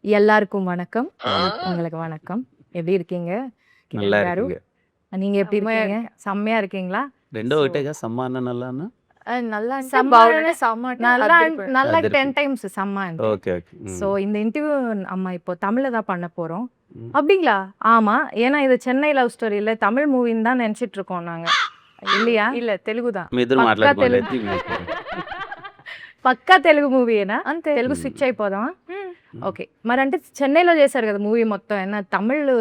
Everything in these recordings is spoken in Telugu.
எல்லாருக்கும் வணக்கம். உங்களுக்கு வணக்கம். எப்படி இருக்கீங்க? நல்லா கிரண் காரு. இருக்குங்க. நீங்க எப்படி செம்மையா இருக்கீங்க? செம்மையா இருக்கீங்களா? రెండో సో ఒకటేగా సమ్మాన నల్లానా நல்லா అంటే సమ్మ బాగుంటే సమ్మ అంటే நல்லா అదిరిపోయింది. நல்லா అదిరిపోయింది. 10 டைம்ஸ் செம்ம అంటే. ఓకే ఓకే ஸோ இந்த இன்டர்வியூ நம்ம இப்போ தமிழ்ல தான் பண்ண போறோம். ம். அப்படிங்களா? ஆமா. ஏன்னா இது சென்னை லவ் ஸ்டோரி இல்ல தமிழ் மூவின்னு தான் நினைச்சிட்டு இருக்கோம் நாங்க. இல்லையா? இல்ல తెలుగు தான். మీ ఇద్దరు పక్కా మాట్లాడుకోండి తెలుగు. అయితే మీకు. పక్కా తెలుగు మూవీయేనా? అంతే. తెలుగు మ్. స్విచ్ అయిపోదామా? హ్మ్. ఓకే. మరంటే చెన్నైలో చేశారు కదా మూవీ మొత్తం. ఏమన్నా తమిళ్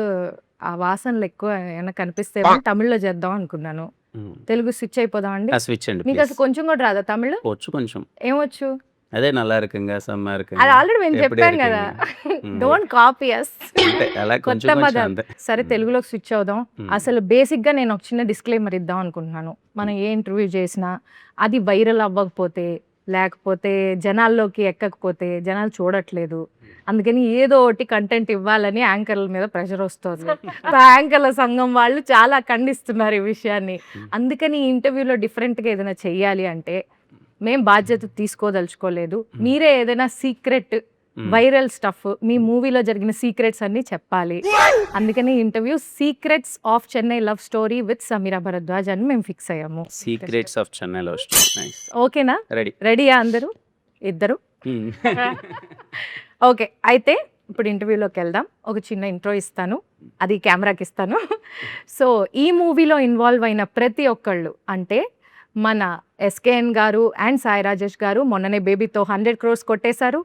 ఆ వాసనలు ఎక్కువ ఏమన్నా కనిపిస్తేమో తమిళ్లో చేద్దాం అనుకున్నాను. మ్. తెలుగు స్విచ్ అయిపోదాం అండి. ఆ స్విచ్ అండి మీకు ప్లీజ్. అసలు కొంచెం కూడా రాదా తమిళ్? వచ్చు కొంచెం. ఏమొచ్చు? అదే నల్లా இருக்குங்க సమ్మా అది இருக்குங்க ఆల్రెడీ మేము ఎప్పుడు చెప్పాం కదా. இருக்குங்க. డోంట్ కాపీ అస్. అంటే అలా కొంచెం కొత్త కొంచెం పదం. అంతే. సరే మ్. తెలుగులోకి స్విచ్ అవుదాం. మ్. అసలు బేసిక్గా నేను ఒక చిన్న డిస్క్లైమర్ ఇద్దాం అనుకుంటున్నాను. మనం ఏ ఇంటర్వ్యూ చేసినా అది వైరల్ అవ్వకపోతే లేకపోతే జనాల్లోకి ఎక్కకపోతే జనాలు చూడట్లేదు. అందుకని ఏదో ఒకటి కంటెంట్ ఇవ్వాలని యాంకర్ల మీద ప్రెషర్ వస్తుంది. యాంకర్ల సంఘం వాళ్ళు చాలా ఖండిస్తున్నారు ఈ విషయాన్ని. అందుకని ఈ ఇంటర్వ్యూలో డిఫరెంట్గా ఏదైనా చెయ్యాలి అంటే మేం బాధ్యత తీసుకోదలుచుకోలేదు. మీరే ఏదైనా సీక్రెట్ మ్. వైరల్ స్టఫ్ మీ మూవీలో జరిగిన సీక్రెట్స్ అన్ని చెప్పాలి. అందుకని interview secrets of Chennai love story with Sameera Bharadwaj అని మేము ఫిక్స్ అయ్యాము. Secrets of Chennai love story. Nice. ఓకేనా? రెడీ. రెడీయా అందరూ? ఇద్దరు? ఓకే. అయితే ఇప్పుడు ఇంటర్వ్యూలోకి వెళ్దాం. ఒక చిన్న ఇంట్రో ఇస్తాను, అది కెమెరాకి ఇస్తాను. సో ఈ మూవీలో ఇన్వాల్వ్ అయిన ప్రతి ఒక్కళ్ళు అంటే మన ఎస్కేఎన్ గారు అండ్ సాయి రాజేష్ గారు మొన్ననే బేబీతో 100 crores కొట్టేశారు.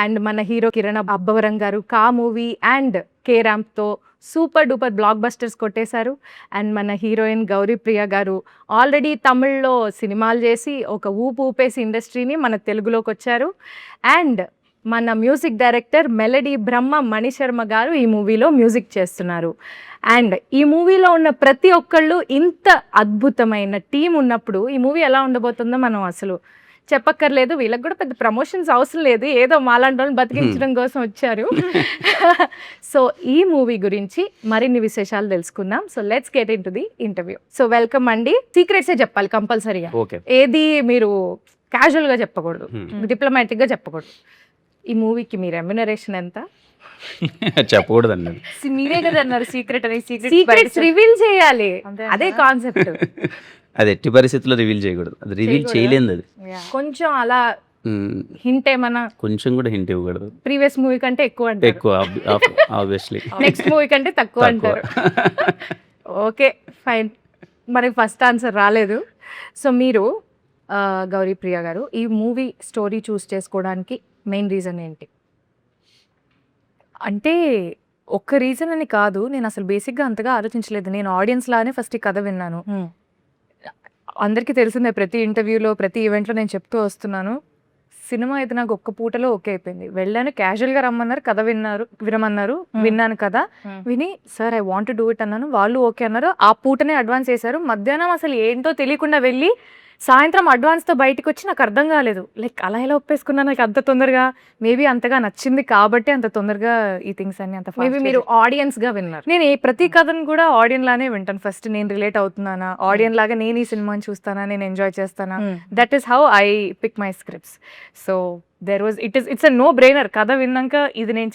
అండ్ మన హీరో కిరణ్ అబ్బవరం గారు కా మూవీ అండ్ కే ర్యాంప్తో సూపర్ డూపర్ బ్లాక్ బస్టర్స్ కొట్టేశారు. అండ్ మన హీరోయిన్ గౌరీ ప్రియ గారు ఆల్రెడీ తమిళ్లో సినిమాలు చేసి ఒక ఊపు ఊపేసి ఇండస్ట్రీని మన తెలుగులోకి వచ్చారు. అండ్ మన music director melody Brahma Mani Sharma గారు ఈ మూవీలో మ్యూజిక్ చేస్తున్నారు. అండ్ ఈ మూవీలో ఉన్న ప్రతి ఒక్కళ్ళు ఇంత అద్భుతమైన టీం ఉన్నప్పుడు ఈ మూవీ ఎలా ఉండబోతుందో మనం అసలు చెప్పక్కర్లేదు. వీళ్ళకి కూడా పెద్ద ప్రమోషన్స్ అవసరం లేదు, ఏదో మాలాంటి వాళ్ళని బతికించడం కోసం వచ్చారు. సో ఈ మూవీ గురించి మరిన్ని విశేషాలు తెలుసుకుందాం. So let's get in to the interview. So welcome అండి. సీక్రెట్సే చెప్పాలి కంపల్సరీగా. ఓకే. ఏది మీరు క్యాజువల్గా చెప్పకూడదు, మ్. డిప్లొమాటిక్గా చెప్పకూడదు. ఈ మూవీకి మీ రెమ్యునరేషన్ ఎంత? చెప్పకూడదండి. మీరే కదా అన్నారు సీక్రెట్ అని. సీక్రెట్స్ రివీల్ చేయాలి, అంతే అదే అంటారా? కాన్సెప్ట్. అది ఎట్టి పరిస్థితుల్లో రివీల్ చేయకూడదు. అది రివీల్ చేయకూడదా? చేయలేదు అది. కొంచెం అలా మ్. హింట్ ఏమన్నా కొంచెం కూడా హింట్ ఇవ్వకూడదు. ప్రీవియస్ మూవీ కంటే ఎక్కువ అంటారు, ఎక్కువ ఆబ్వియస్లీ. నెక్స్ట్ మూవీ కంటే తక్కువ తక్కువ. అంటారు. Okay fine. మనకి ఫస్ట్ ఆన్సర్ రాలేదు. సో మీరు గౌరీ ప్రియ గారు ఈ మూవీ స్టోరీ చూస్ చేసుకోవడానికి మెయిన్ రీజన్ ఏంటి? అంటే ఒక్క రీజన్ అని కాదు, నేను అసలు బేసిక్గా అంతగా ఆలోచించలేదు. నేను ఆడియన్స్ లానే ఫస్ట్ ఈ కథ విన్నాను. అందరికీ తెలిసిందే, ప్రతి ఇంటర్వ్యూలో ప్రతి ఈవెంట్లో నేను చెప్తూ వస్తున్నాను, సినిమా అయితే నాకు ఒక్క పూటలో ఓకే అయిపోయింది. వెళ్ళాను, క్యాజువల్గా రమ్మన్నారు, కథ వినమన్నారు, విన్నాను కదా, విని sir I want do it అన్నాను. వాళ్ళు ఓకే అన్నారు. ఆ పూటనే అడ్వాన్స్ చేశారు. మధ్యాహ్నం అసలు ఏంటో తెలియకుండా వెళ్ళి సాయంత్రం అడ్వాన్స్తో బయటకు వచ్చి నాకు అర్థం కాలేదు, లైక్ అలా ఎలా ఒప్పేసుకున్నా నాకు అంత తొందరగా. మేబీ అంతగా నచ్చింది కాబట్టి అంత తొందరగా ఈ థింగ్స్ అన్ని అంత మేబీ మీరు ఆడియన్స్గా విన్నారు. నేను ప్రతి కథను కూడా ఆడియన్ లానే వింటాను. ఫస్ట్ నేను రిలేట్ అవుతున్నానా, ఆడియన్ లాగా నేను ఈ సినిమాని చూస్తానా, నేను ఎంజాయ్ చేస్తానా, that is how I pick my scripts. So there was it's a no brainer. కథ విన్నాక ఇది నేను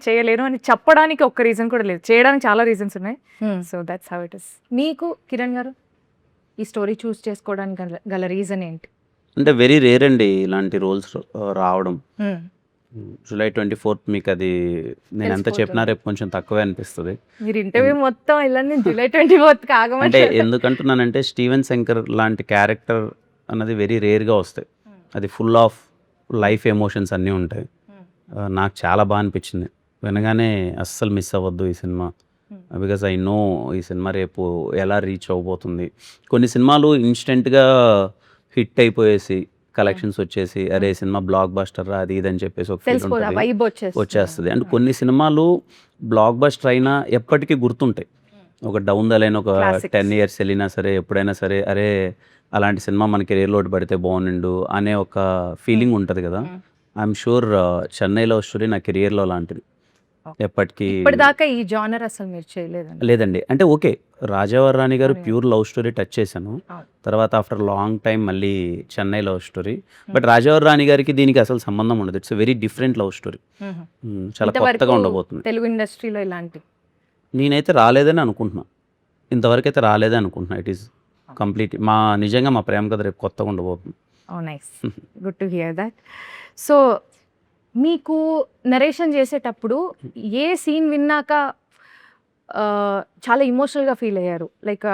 చేయలేను అని చెప్పడానికి ఒక్క రీజన్ కూడా లేదు, చేయడానికి చాలా రీజన్స్ ఉన్నాయి. So that's how it is. మీకు కిరణ్ గారు ఈ స్టోరీ చూస్ చేసుకోవడానికి గల రీజన్ ఏంటి? అంటే వెరీ రేర్ అండి ఇలాంటి రోల్స్ రావడం. జూలై 24th మీకు అది నేను ఎంత చెప్పినా రేపు కొంచెం తక్కువే అనిపిస్తుంది. మీరు ఇంటర్వ్యూ మొత్తం ఇలా జూలై 24th అంటే కాగమంటే ఎందుకంటున్నానంటే స్టీవెన్ శంకర్ లాంటి క్యారెక్టర్ అన్నది వెరీ రేర్గా వస్తాయి. అది ఫుల్ ఆఫ్ లైఫ్ ఎమోషన్స్ అన్నీ ఉంటాయి. నాకు చాలా బాగా అనిపించింది వినగానే. అస్సలు మిస్ అవ్వద్దు ఈ సినిమా, బికాజ్ ఐ నో ఈ సినిమా రేపు ఎలా రీచ్ అవ్వబోతుంది. కొన్ని సినిమాలు ఇన్స్టెంట్గా హిట్ అయిపోయేసి కలెక్షన్స్ వచ్చేసి అరే సినిమా బ్లాక్ బస్టర్ అది ఇది అని చెప్పేసి ఒక ఫీల్ ఉంటుంది, వైబ్ వచ్చేస్తుంది. అండ్ కొన్ని సినిమాలు బ్లాక్ బస్టర్ అయినా ఎప్పటికీ గుర్తుంటాయి. ఒక డౌన్ ద లైన్ ఒక Classics. 10 years వెళ్ళినా సరే ఎప్పుడైనా సరే అరే అలాంటి సినిమా మన కెరీర్లో పడితే బాగుండు అనే ఒక ఫీలింగ్ ఉంటుంది కదా. I'm sure Chennai love story నా కెరియర్లో లాంటిది. ఎప్పటికీ ఇప్పటిదాకా ఈ జానర్ అసలు మీరు చేయలేదండి. లేదండి. అంటే ఓకే. 'రాజావారి రాణి' గారు అవును. ప్యూర్ లవ్ స్టోరీ టచ్ చేశాను. అవును. తర్వాత ఆఫ్టర్ లాంగ్ టైమ్ మళ్ళీ 'చెన్నై లవ్ స్టోరీ.' బట్ 'రాజావారి రాణి' గారికి దీనికి అసలు సంబంధం ఉండదు. It's very different love story. చాలా ఇంతవరకు కొత్తగా ఉండబోతుంది. తెలుగు ఇండస్ట్రీలో ఇలాంటి నేనైతే రాలేదని అనుకుంటున్నా. ఇంతవరకైతే రాలేదని అనుకుంటున్నా. ఇట్ ఈస్ కంప్లీట్ నిజంగా మా ప్రేమ కథ రేపు కొత్తగా ఉండబోతుంది. Nice, good to hear that. So మీకు నరేషన్ చేసేటప్పుడు ఏ సీన్ విన్నాక చాలా ఇమోషనల్గా ఫీల్ అయ్యారు? లైక్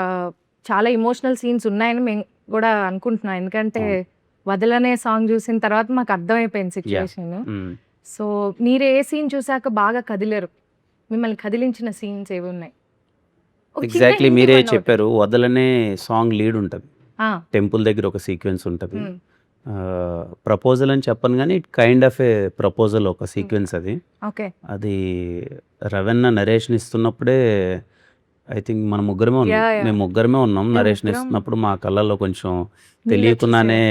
చాలా ఇమోషనల్ సీన్స్ ఉన్నాయని మేము కూడా అనుకుంటున్నాం, ఎందుకంటే వదలనే సాంగ్ చూసిన తర్వాత మాకు అర్థమైపోయింది సిచ్యువేషన్. సో మీరు ఏ సీన్ చూసాక బాగా కదిలేరు? మిమ్మల్ని కదిలించిన సీన్స్ ఏవి ఉన్నాయి? ఒక చిన్న ఎగ్జాక్ట్లీ hint మీరే ఇవ్వండి ఒకటి. చెప్పారు. వదలనే సాంగ్ లీడ్ ఉంటుంది. ఆ, టెంపుల్ దగ్గర ఒక సీక్వెన్స్ ఉంటుంది. ఉమ్, ప్రపోజల్ అని చెప్పను కానీ it kind of A proposal ఒక సీక్వెన్స్ అది. ఓకే. అది రవెన్న నరేషన్ ఇస్తున్నప్పుడే ఐ థింక్ మన ముగ్గురమే ఉన్నాం. Yeah, yeah. మేము ముగ్గురమే ఉన్నాం. మేము నరేషన్ ముగ్గురం. ఇస్తున్నప్పుడు మా కళ్ళల్లో కొంచెం నీళ్ళు తెలియకుండానే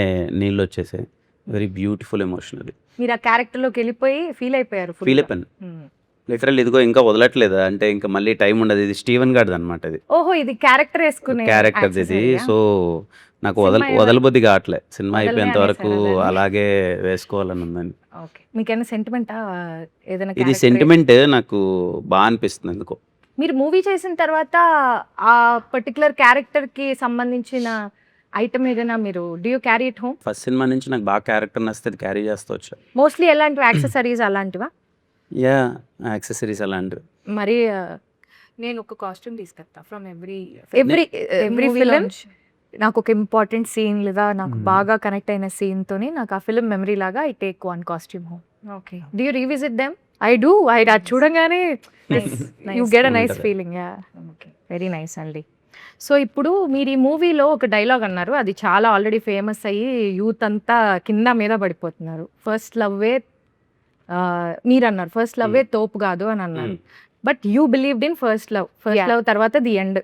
నీళ్ళు వచ్చేసాయి. వెరీ బ్యూటిఫుల్ ఎమోషన్ అది. మీరు ఆ క్యారెక్టర్లోకి వెళ్ళిపోయి ఫీల్ అయిపోయారు full ఫీల్ గా. అయిపోయాను. ఉమ్. లిటరల్ ఇదిగో ఇంకా వదలట్లేదు అంటే ఇంకా మళ్ళీ టైం ఉండదు. ఇది స్టీవెన్ గార్డ్ అనమాట. ఇది ఓహో, ఇది క్యారెక్టర్ వేసుకునే క్యారెక్టర్ ఇది. accessory ఆ? సో నాకు సినిమా వదలబుద్ధి కావట్లే. సినిమా వదలనే అయిపోయేంత వరకు అనేసారా దాన్ని? అలాగే వేసుకోవాలని ఉందండి. ఓకే. మీకేమైనా సెంటిమెంటా ఏదైనా ఇది character సెంటిమెంట్ నాకు బాగా అనిపిస్తుంది ఎందుకో. మీరు మూవీ చేసిన తర్వాత ఆ పర్టికులర్ క్యారెక్టర్ కి సంబంధించిన ఐటమ్ ఏదైనా మీరు do you carry it home? First cinema నుంచి నాకు బాగా క్యారెక్టర్ నచ్చితే అది క్యారీ చేస్తూ వచ్చా. మోస్ట్లీ ఎలాంటివి యాక్సెసరీస్ అలాంటివా? యా యాక్సెసరీస్ అలాంటివి. మరి నేను ఒక కాస్ట్యూమ్ తీసుకొస్తా from every every every film. నాకు ఒక ఇంపార్టెంట్ సీన్ లేదా నాకు Hmm. బాగా కనెక్ట్ అయిన సీన్ తోని నాకు ఆ ఫిలిం మెమరీ లాగా I take one costume home. Okay. Do you revisit them? I do. అది చూడంగానే యూ గెట్ అ నైస్ ఉంటది. Feeling. Yeah, okay, very nice అండి. సో ఇప్పుడు మీరు ఈ మూవీలో ఒక డైలాగ్ అన్నారు, అది చాలా ఆల్రెడీ ఫేమస్ అయ్యి యూత్ అంతా కింద మీద పడిపోతున్నారు. ఫస్ట్ లవ్వే మీరు అన్నారు ఫస్ట్ లవ్వే తోపు కాదు అని అన్నారు. But you believed in first love. First Yeah. Love తర్వాత ది ఎండ్,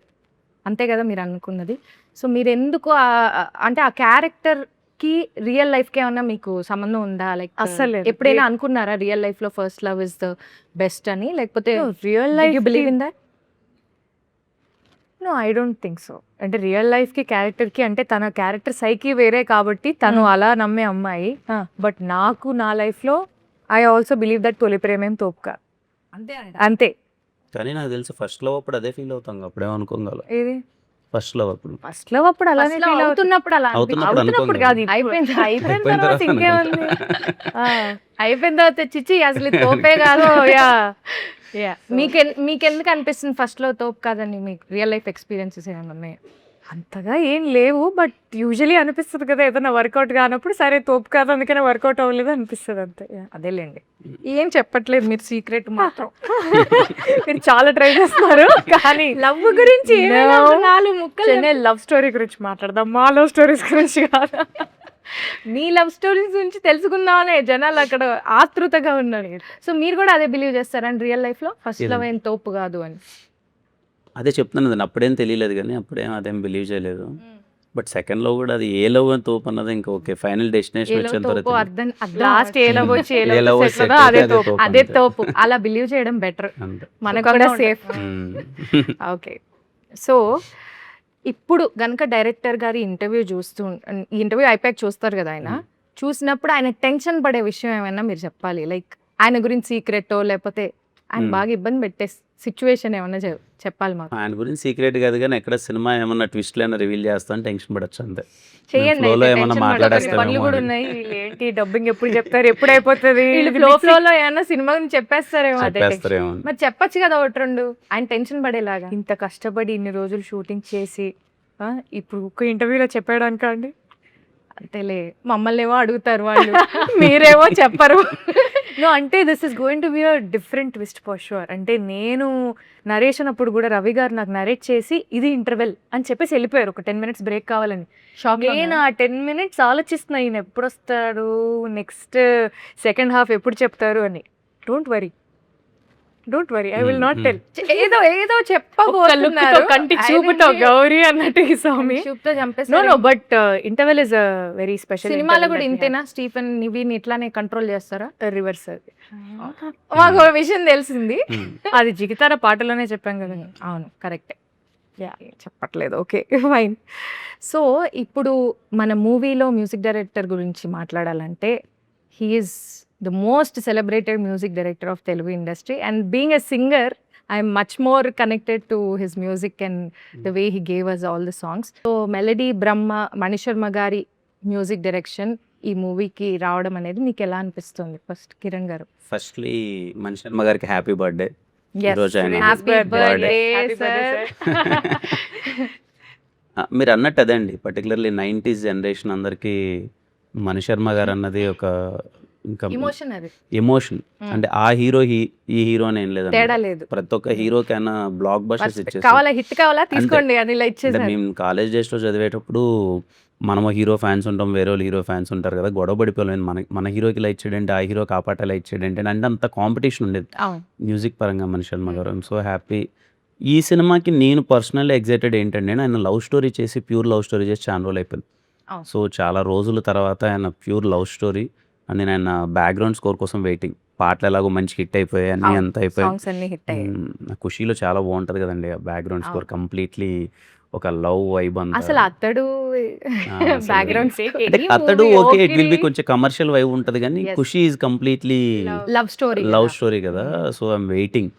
అంతే కదా మీరు అనుకున్నది? సో మీరు ఎందుకు అంటే ఆ క్యారెక్టర్ కి రియల్ లైఫ్ కి ఏమన్నా మీకు సంబంధం ఉందా? లైక్ అస్సలు లేదు. ఎప్పుడైనా అనుకున్నారా రియల్ లైఫ్ లో first love is the best అని? లేకపోతే real did life you believe in that? No, I don't think so. అంటే రియల్ లైఫ్ కి క్యారెక్టర్ కి అంటే తన క్యారెక్టర్ సైకి వేరే కాబట్టి తను Hmm. అలా నమ్మే అమ్మాయి. Ah. బట్ నాకు నా లైఫ్ లో ఐ ఆల్సో బిలీవ్ దట్ తొలి ప్రేమేం తోపుగా అంతే. కానీ నాకు తెలిసి ఫస్ట్ లవ్ అప్పుడు అదే ఫీల్ అవుతాం. అప్పుడేమనుకోగల ఏది ఫస్ట్ లవ్ అప్పుడు ఫస్ట్ లవ్ అప్పుడు అలానే First love feel అవుతుంది. అవుతున్నప్పుడు అలా అవుతున్నప్పుడు అవుతున్నప్పుడు అనుకోం కాదు, కదా. అయిపోయింది. అయిపోయిన అయిపోయిన తర్వాత తర్వాత ఇంకేముంది. అనుకుంటా. అయిపోయిన తర్వాత చిచ్చి అసలు ఇది తోపే కాదు. యా మీకెందుకు అనిపిస్తుంది ఫస్ట్ లో తోపు కాదని? మీకు రియల్ లైఫ్ ఎక్స్పీరియన్సెస్ ఏమైనా ఉన్నాయి? అంతగా ఏం లేవు, బట్ యూజువలీ అనిపిస్తుంది కదా ఏదైనా వర్కౌట్ కానప్పుడు, సరే తోపు కాదు అందుకనే వర్కౌట్ అవ్వలేదు అనిపిస్తుంది అంతే. Yeah. అదేలేండి, ఏం చెప్పట్లేదు మీరు సీక్రెట్ మాత్రం. మీరు చాలా ట్రై చేస్తున్నారు కానీ లవ్ గురించి ఏమైనా No. ఒక నాలుగు ముక్కలు చెన్నై లవ్ స్టోరీ గురించి మాట్లాడదాం, మా లవ్ స్టోరీస్ గురించి కాదు. మీ లవ్ స్టోరీస్ గురించి తెలుసుకుందామనే జనాలు అక్కడ ఆతృతగా ఉన్నారు. సో మీరు కూడా అదే బిలీవ్ చేస్తారని రియల్ లైఫ్ లో ఫస్ట్ లవ్ ఏం తోపు కాదు అని? అదే చెప్తున్నాను కదండి. అప్పుడేం తెలియలేదు కానీ అప్పుడేం అదేం బిలీవ్ చేయలేదు. బట్ సెకండ్ లో కూడా అది ఏ లవ్ అని తోపు అన్నది ఇంకా ఓకే ఫైనల్ డెస్టినేషన్ ఏలో వచ్చేంత తోపు వరకు అర్థం లాస్ట్ ఏ లవ్ వచ్చి ఏ ఏ లవ్ love సెటిల్ set అదే అయితే తోపు. అదే తోపు. అలా బిలీవ్ చేయడం బెటర్, అంతే. మనకు సుఖంగా కూడా ఉండాలి. సేఫ్. ఓకే. సో ఇప్పుడు గనుక డైరెక్టర్ గారి ఇంటర్వ్యూ ఈ ఇంటర్వ్యూ అయిపోయాక చూస్తారు కదా ఆయన, చూసినప్పుడు ఆయన టెన్షన్ పడే విషయం ఏమైనా మీరు చెప్పాలి? లైక్ ఆయన గురించి సీక్రెట్ లేకపోతే ఆయన బాగా ఇబ్బంది పెట్టే సిచ్యువేషన్ ఏమన్నా చెప్పాలి మాకు. ఆయన గురించి సీక్రెట్ కాదు కానీ ఎక్కడ సినిమా ఏమన్నా ట్విస్ట్లు అయినా రివీల్ చేస్తాను టెన్షన్ పడచ్చు అంతే. చేయండి flow లో అయితే, ఏమన్నా tension పడకండి. మాట్లాడేస్తామేమో పనులు కూడా అని. ఉన్నాయి. వీళ్ళు ఏంటి డబ్బింగ్ ఎప్పుడు చెప్తారు, ఎప్పుడు అయిపోతుంది, వీళ్ళు ఫ్లో లో ఏమన్నా సినిమా గురించి చెప్పేస్తారేమో. అదే చెప్పేస్తారేమో అని. మరి చెప్పొచ్చు కదా ఒకటి రెండు, ఆయన టెన్షన్ పడేలాగా. ఇంత కష్టపడి ఇన్ని రోజులు షూటింగ్ చేసి ఇప్పుడు ఒక్క ఇంటర్వ్యూలో చెప్పాడానిక అండి? అంతేలే, మమ్మల్ని ఏమో అడుగుతారు వాళ్ళు, మీరేమో చెప్పరు. నో, అంటే this is going to be a different twist for sure. అంటే నేను నరేషన్ అప్పుడు కూడా రవి గారు నాకు నరేట్ చేసి ఇది ఇంటర్వెల్ అని చెప్పేసి వెళ్ళిపోయారు, ఒక 10 minutes బ్రేక్ కావాలని. షాక్ నేను ఆ 10 minutes ఆలోచిస్తున్నా ఈయన ఎప్పుడు వస్తాడు, నెక్స్ట్ సెకండ్ హాఫ్ ఎప్పుడు చెప్తారు అని. Don't worry, don't worry I will not tell. ఏదో ఏదో చెప్పబోతున్నారు కంటి చూపుతో గౌరీ అన్నట్టు ఈ స్వామి. చూపుతో నో చంపేస్తారు. No but interval is very special. సినిమాలో కూడా ఇంతేనా? స్టీఫెన్ వీని ఇట్లానే కంట్రోల్ చేస్తారా? రివర్స్ అది. మాకు ఒక విషయం తెలిసింది. అది జిగితార పాటలోనే చెప్పాం కదా. అవును, కరెక్టే. చెప్పట్లేదు, ఓకే ఫైన్. సో ఇప్పుడు మన మూవీలో మ్యూజిక్ డైరెక్టర్ గురించి మాట్లాడాలంటే he's the most celebrated music director of Telugu industry, and being a singer I'm much more connected to his music and the way he gave us all the songs. So melody Brahma Manisharma గారి మ్యూజిక్ డైరెక్షన్ ఈ మూవీకి రావడం అనేది మీకు ఎలా అనిపిస్తుంది? ఫస్ట్ కిరణ్ గారు. ఫస్ట్లీ మణిశర్మ గారికి హ్యాపీ బర్త్డే. ఈరోజు ఆయన Happy birthday, sir. మీరు అన్నట్టు అదే అండి, పర్టికులర్లీ 90s జనరేషన్ అందరికీ మణిశర్మ గారు అన్నది ఒక ఇంకా ఎమోషన్, అది ఎమోషన్. అంటే ఆ హీరో ఈ హీరో అని ఏం లేదండి, తేడా లేదు. ప్రతి ఒక్క హీరోకైనా బ్లాక్ బస్టర్స్ ఇచ్చేస్తారు. కావాలా హిట్ కావాలా తీసుకోండి అని ఇలా అంటే ఇచ్చేసారు. మేము కాలేజ్ డేస్లో చదివేటప్పుడు మనము హీరో ఫ్యాన్స్ ఉంటాం, వేరే వాళ్ళు హీరో ఫ్యాన్స్ ఉంటారు కదా, గొడవ పడిపోలేము. మన హీరోకి ఇలా ఇచ్చాడంటే, ఆ హీరో కాపాటలా ఇచ్చాడంటే, అంటే అంత కాంపిటీషన్ ఉండేది అవును. మ్యూజిక్ పరంగా మణిశర్మ గారు. I'm so happy. ఈ సినిమాకి నేను పర్సనల్లీ ఎగ్జైటెడ్ ఏంటంటే, ఆయన లవ్ స్టోరీ చేసి, ప్యూర్ లవ్ స్టోరీ చేసి చాలా రోజులు అయిపోయింది. అవును. సో చాలా రోజుల తర్వాత ఆయన ప్యూర్ లవ్ స్టోరీ, అండ్ నేను ఆయన బ్యాక్గ్రౌండ్ స్కోర్ కోసం వెయిటింగ్. పాటలు ఎలాగో మంచి హిట్ అయిపోయాయి, అన్నీ అంత అయిపోయాయి. సాంగ్స్ అన్ని హిట్ అయ్యాయి. ఖుషీలో చాలా బాగుంటుంది కదండి ఆ బ్యాక్గ్రౌండ్ స్కోర్, కంప్లీట్లీ ఒక లవ్ వైబ్ అంతా. అసలు అతడు అసలు బ్యాక్గ్రౌండ్ అంటే అతడు ఓకే, ఇట్ విల్ బి కొంచెం కమర్షియల్ వైబ్ ఉంటుంది, కానీ Yes. Kushi is completely love story. Love story కదా. సో ఐఎమ్ వెయిటింగ్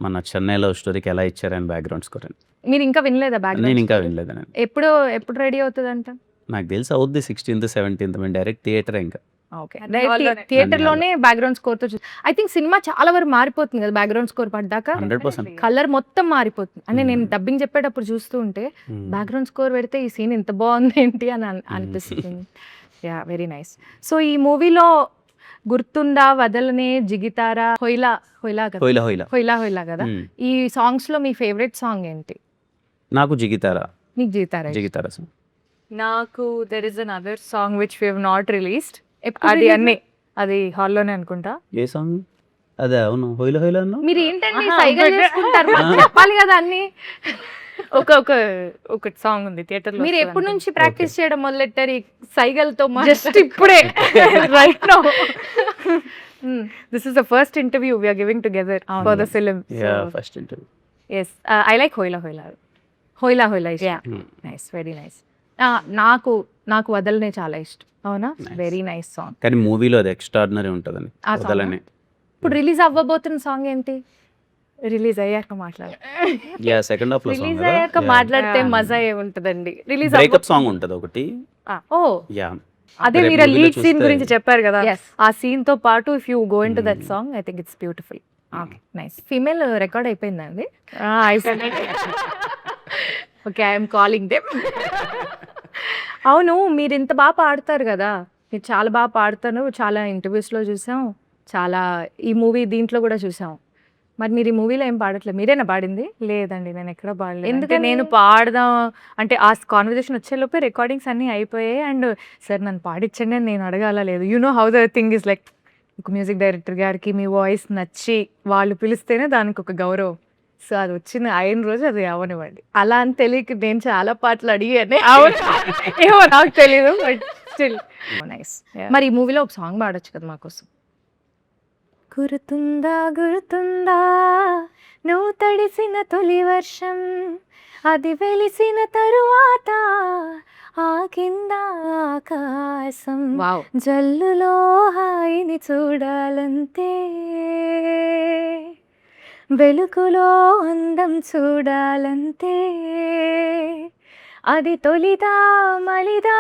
మన చెన్నై లవ్ స్టోరీకి ఎలా ఇచ్చారు ఆయన బ్యాక్గ్రౌండ్ స్కోర్ అని. మీరు ఇంకా వినలేదా నేను బ్యాక్గ్రౌండ్? ఇంకా వినలేదండి. ఎప్పుడు రెడీ అవుతుందంట? నాకు తెలిసి అవుద్ది 16th 17th, మేము డైరెక్ట్ థియేటర్ ఇంకా. ఓకే, హాల్లోనే. థియేటర్ లోనే బ్యాక్గ్రౌండ్ స్కోర్ తో ఐ థింక్ సినిమా చాలా వరకు మారిపోతుంది కదా బ్యాక్గ్రౌండ్ స్కోర్ పడ్డాక. 100%. కలర్ మొత్తం మారిపోతుంది. అంటే నేను డబ్బింగ్ చెప్పేటప్పుడు చూస్తూ ఉంటే బ్యాక్గ్రౌండ్ స్కోర్ పెడితే ఈ సీన్ ఇంత బాగుంది ఏంటి అని అనిపిస్తుంది. Yeah, very nice. సో ఈ మూవీలో గుర్తుందా, వదలనే, జిగితారా, హొయిలా హొయిలా కదా, హోయిలా హోయిలా. హొయిలా హొయిలా కదా, ఈ సాంగ్స్ లో మీ ఫేవరెట్ సాంగ్ ఏంటి? నాకు జిగితారా. మీకు జిగితారా? జిగితారా సాంగ్. నాకు there is another song which we have not released. ఎప్పుడు అది release? అన్ని అది హాల్లోనే అనుకుంటా. ఏ సాంగ్ అదే? అవును, హోయిలా హోయిలా అన్నా. మీరు ఏంటండి ఆహా, సైగలు ఒకటే. చేసుకుంటారు? మాకు చెప్పాలి కదా అన్ని. ఒక సాంగ్ ఉంది థియేటర్ లో. మీరు ఎప్పటి నుంచి ప్రాక్టీస్ చేయడం మొదలెట్టారు ఈ సైగలతో? జస్ట్ ఇప్పుడే right now. This is the first interview we are giving together for the film. Yeah, first interview. Yes, I like Hoila Hoila. హోయిలా హోయిలా Yeah. Nice, very nice. నాకు వదలనే చాలా ఇష్టం. అవునా? Very nice song. కానీ మూవీలో అది ఎక్స్ట్రాడినరీ ఉంటుందని ఆ song వదలని. ఇప్పుడు రిలీజ్ అవ్వబోతున్న సాంగ్ ఏంటి? రిలీజ్ అయ్యాక మాట్లాడు. యా, సెకండ్ హాఫ్ లో రిలీజ్ అయ్యాక మాట్లాడితే మజా ఏముంటదండి. రిలీజ్ బ్రేకప్ సాంగ్ ఉంటుంది ఒకటి. ఓ యా, అదే రేపు మీరు movie లో లీడ్ సీన్ చూస్తే- గురించి చెప్పారు కదా, Yes. ఆ సీన్ తో పాటు if you go into that song I think it's beautiful. Okay, nice. Female record అయిపోయిందండి. Okay, I'm calling them. అవును, మీరు ఇంత బాగా పాడతారు కదా, మీరు చాలా బాగా పాడతారు. చాలా ఇంటర్వ్యూస్లో చూసాం, చాలా ఈ మూవీ దీంట్లో కూడా చూసాం. మరి మీరు ఈ మూవీలో ఏం పాడట్లేదు, మీరేనా పాడింది? లేదండి, నేను ఎక్కడ పాడలేదు. ఎందుకని? ఎందుకంటే నేను పాడదాం అంటే ఆ కాన్వర్జేషన్ వచ్చేలోపే రికార్డింగ్స్ అన్నీ అయిపోయాయి. అండ్ సార్ నన్ను పాడించండి అని నేను అడగాల లేదు. You know how the thing is like, ఒక మ్యూజిక్ డైరెక్టర్ గారికి మీ వాయిస్ నచ్చి వాళ్ళు పిలిస్తేనే దానికి ఒక గౌరవం. సో అది వచ్చిన అయిన రోజు అది అవనివ్వండి. అలా అని తెలియక నేను చాలా పాటలు అడిగానే. ఏమో నాకు తెలియదు, బట్ స్టిల్ నైస్. Yeah. మరి ఈ మూవీలో ఒక సాంగ్ పాడొచ్చు కదా మాకోసం. గుర్తుందా గుర్తుందా నువ్వు తడిసిన తొలి వర్షం, అది వెలిసిన తరువాత ఆ కింద ఆకాశం, వావ్. జల్లులో హాయిని చూడాలంతే, వెలుగులో అందం చూడాలంతే, అది తొలిదా మలిదా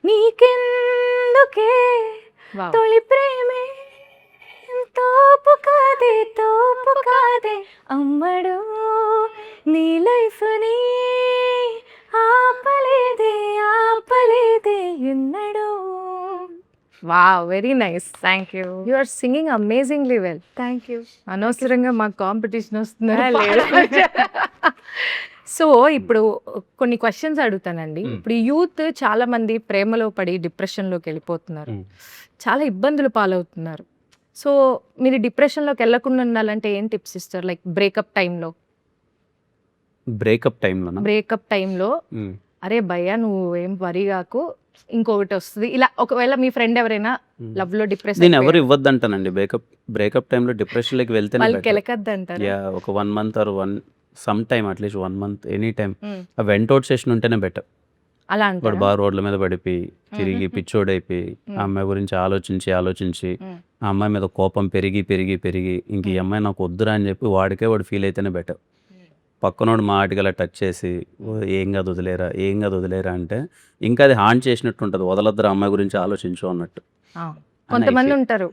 నీకెందుకే, తొలి ప్రేమే తోపు కాదే అమ్మడు, నీ లైఫ్ ని ఆపలేదే ఎన్నడు. Wow, very nice. Thank you. You are singing amazingly well. Thank you. అనవసరంగా మాకు కాంపిటీషన్ వస్తుంది. లేదు. సో ఇప్పుడు కొన్ని క్వశ్చన్స్ అడుగుతానండి. ఇప్పుడు యూత్ చాలా మంది ప్రేమలో పడి డిప్రెషన్లోకి వెళ్ళిపోతున్నారు, చాలా ఇబ్బందులు పాలవుతున్నారు. సో మీరు డిప్రెషన్లోకి వెళ్ళకుండా ఉండాలంటే ఏం టిప్స్ ఇస్తారు? లైక్ బ్రేకప్ టైంలో బ్రేకప్ టైంలో అరే భయ్యా నువ్వు ఏం వరి కాకు, ఇంకొకటి వస్తుంది ఇలా. ఒకవేళ మీ ఫ్రెండ్ ఎవరైనా లవ్ లో డిప్రెషన్ నేను ఎవరు ఇవ్వద్దంటానండి. బ్రేకప్ టైంలో డిప్రెషన్లోకి వెళ్తేనే వాళ్ళు better. కెలకద్దు అంటారు. యా, ఒక 1 month or some time at least 1 month any time ఆ వెంటౌట్ సెషన్ ఉంటేనే బెటర్. అలా వాడు అంటారు. బాగా రోడ్ల మీద పడిపోయి తిరిగి పిచ్చోడైపోయి ఆ అమ్మాయి గురించి ఆలోచించి ఆ అమ్మాయి మీద కోపం పెరిగి ఇంక ఈ అమ్మాయి నాకు వద్దురా అని చెప్పి వాడు ఫీల్ అయితేనే బెటర్. పక్కనోడు మాటిగలా టచ్ చేసి "ఓ, ఏం కాదు వదిలేరా అంటే ఇంకా అది హాంట్ చేసినట్టు ఉంటుంది. వదలొద్దురా అమ్మాయి గురించి ఆలోచించు అన్నట్టు. కొంతమంది ఉంటారు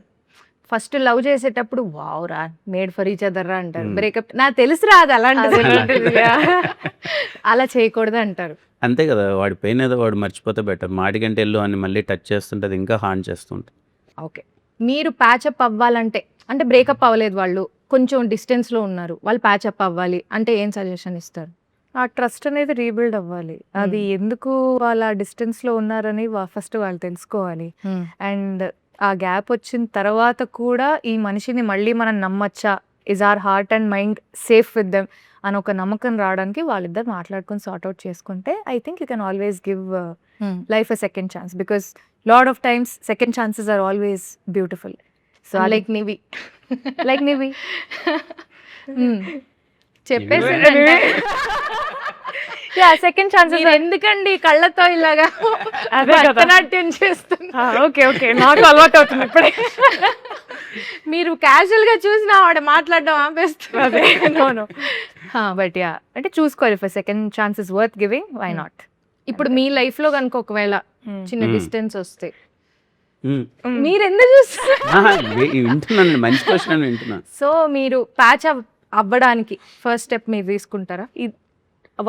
ఫస్ట్ లవ్ చేసేటప్పుడు వావురా మేడ్ ఫర్ ఈచ్ అదర్ రా అంటారు. బ్రేకప్ నాకు తెలుసురా అది అలాంటిది అలా చేయకూడదు అంటారు. అంతే కదా, వాడి పెయిన్ ఏదో వాడు మర్చిపోతే బెటర్. మాటికంటే వెళ్ళు అని మళ్ళీ టచ్ చేస్తుంటే అది ఇంకా హాంట్ చేస్తుంటుంది. ఓకే, మీరు ప్యాచప్ అవ్వాలంటే, అంటే బ్రేకప్ అవ్వలేదు వాళ్ళు, కొంచెం డిస్టెన్స్లో ఉన్నారు, వాళ్ళు ప్యాచప్ అవ్వాలి అంటే ఏం సజెషన్ ఇస్తారు? ఆ ట్రస్ట్ అనేది రీబిల్డ్ అవ్వాలి. అది ఎందుకు వాళ్ళ డిస్టెన్స్లో ఉన్నారని ఫస్ట్ వాళ్ళు తెలుసుకోవాలి. అండ్ ఆ గ్యాప్ వచ్చిన తర్వాత కూడా ఈ మనిషిని మళ్ళీ మనం నమ్మచ్చా, is our heart and mind safe with them అని ఒక నమ్మకం రావడానికి వాళ్ళిద్దరు మాట్లాడుకొని సార్ట్అవుట్ చేసుకుంటే I think you can always give life a second chance, because lot of times second chances are always beautiful. So like Nivi like Nivi చెప్పేసి సెకండ్ ఛాన్సెస్ ఎందుకండి కళ్ళతో ఇలాగా అదే కదా. భరతనాట్యం చేస్తున్నా? ఓకే నాకు అలవాటు అవుతుంది ఇప్పుడే. మీరు క్యాజువల్ గా చూసినా ఆవిడ మాట్లాడడం ఆపేస్తున్నారు. బట్ యా, అంటే చూసుకోవాలి. For second chance is worth giving, why not? ఇప్పుడు మీ లైఫ్ లో కనుక ఒకవేళ చిన్న Hmm. డిస్టెన్స్ వస్తే మ్మ్. మీరు ఎందుకు చూస్తారు? వింటున్నాను, మంచి క్వశ్చన్ వింటున్నా. సో మీరు ప్యాచ్ అవ్వడానికి ఫస్ట్ స్టెప్ మీరు తీసుకుంటారా?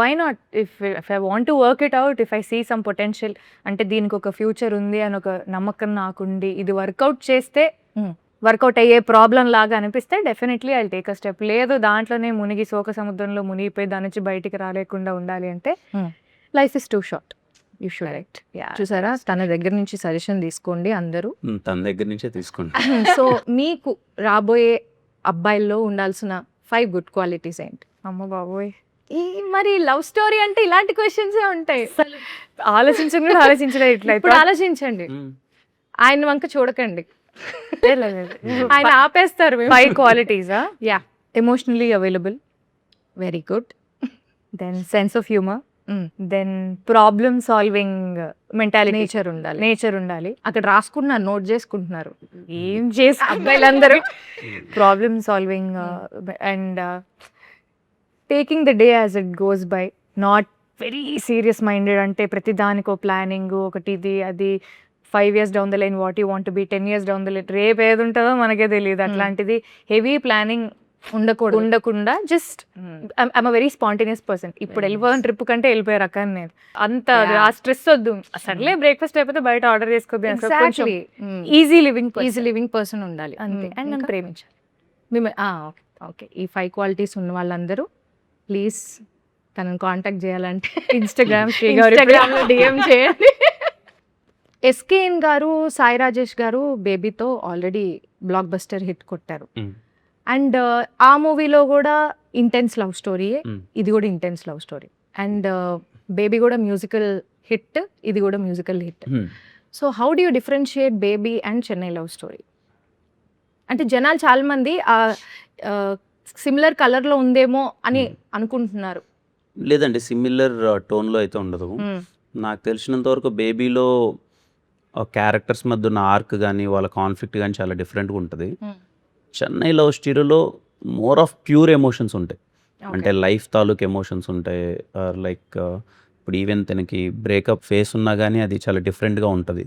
Why not? If I want to work it out, if I see some potential, అంటే దీనికి ఒక ఫ్యూచర్ ఉంది అని ఒక నమ్మకం నాకుండి ఇది వర్కౌట్ చేస్తే వర్కౌట్ అయ్యే ప్రాబ్లం లాగా అనిపిస్తే definitely I take a step. లేదు దాంట్లోనే మునిగి శోక సముద్రంలో మునిగిపోయి దాని నుంచి బయటికి రాలేకుండా ఉండాలి అంటే life is two short. You should write. చూసారా, తన దగ్గర నుంచి సజెషన్ తీసుకోండి అందరూ. తన దగ్గర నుంచే తీసుకోండి. సో మీకు రాబోయే అబ్బాయిల్లో ఉండాల్సిన 5 గుడ్ క్వాలిటీస్ ఏంటి? అమ్మ బాబోయ్, మరి లవ్ స్టోరీ అంటే ఇలాంటి క్వశ్చన్స్ ఉంటాయి. ఆలోచించడం కూడా ఆలోచించడం ఇట్లా ఇప్పుడు ఆలోచించండి, ఆయన వంక చూడకండి, ఆయన ఆపేస్తారు. 5 క్వాలిటీసా? Yeah, emotionally available, very good. Then sense of humour, then problem solving mentality, nature ఉండాలి. అక్కడ రాసుకుంటున్నారు, నోట్ చేసుకుంటున్నారు. ఏం చేసి అబ్బాయిలందరూ problem solving and taking the day as it goes by, not very serious minded. అంటే ప్రతి దానికో ప్లానింగ్ ఒకటి, ఇది అది 5 years down the line what you want be, 10 years down the line రేపు ఏది ఉంటుందో మనకే తెలియదు. అట్లాంటిది హెవీ ప్లానింగ్ ఉండకుండా just I'm a very spontaneous person. ఇప్పుడు వెళ్ళిపోయిన ట్రిప్ కంటే వెళ్ళిపోయే రకాన్ని నేను. అంత ఆ స్ట్రెస్ వద్దు, సర్లే బ్రేక్ఫాస్ట్ అయిపోతే బయట ఆర్డర్ చేసుకోద్దు. ఈజీ లివింగ్ పర్సన్ ఉండాలి అంతే. అండ్ నన్ను ప్రేమించాలి. ఓకే, ఈ 5 క్వాలిటీస్ ఉన్న వాళ్ళందరూ ప్లీజ్ తనని కాంటాక్ట్ చేయాలంటే ఇన్స్టాగ్రామ్ ఇన్స్టాగ్రామ్లో DM చేయండి. ఎస్కేఎన్ గారు, సాయి రాజేష్ గారు బేబీతో ఆల్రెడీ బ్లాక్ బస్టర్ హిట్ కొట్టారు. అండ్ ఆ మూవీలో కూడా ఇంటెన్స్ లవ్ స్టోరీయే, ఇది కూడా intense love story. And baby కూడా మ్యూజికల్ హిట్, ఇది కూడా musical hit. So how do you differentiate baby and Chennai love story? అంటే జనాలు చాలా మంది సిమిలర్ కలర్లో ఉందేమో అని అనుకుంటున్నారు. లేదండి, సిమిలర్ టోన్లో అయితే ఉండదు. నాకు తెలిసినంత వరకు బేబీలో క్యారెక్టర్స్ మధ్య ఉన్న ఆర్క్ కానీ వాళ్ళ కాన్ఫ్లిక్ట్ కానీ చాలా డిఫరెంట్గా ఉంటుంది. చెన్నై లవ్ స్టోరీలో మోర్ ఆఫ్ ప్యూర్ ఎమోషన్స్ ఉంటాయి. అంటే లైఫ్ తాలూకు ఎమోషన్స్ ఉంటాయి. లైక్ ఇప్పుడు ఈవెన్ తనకి బ్రేకప్ ఫేస్ ఉన్నా కానీ అది చాలా డిఫరెంట్గా ఉంటుంది.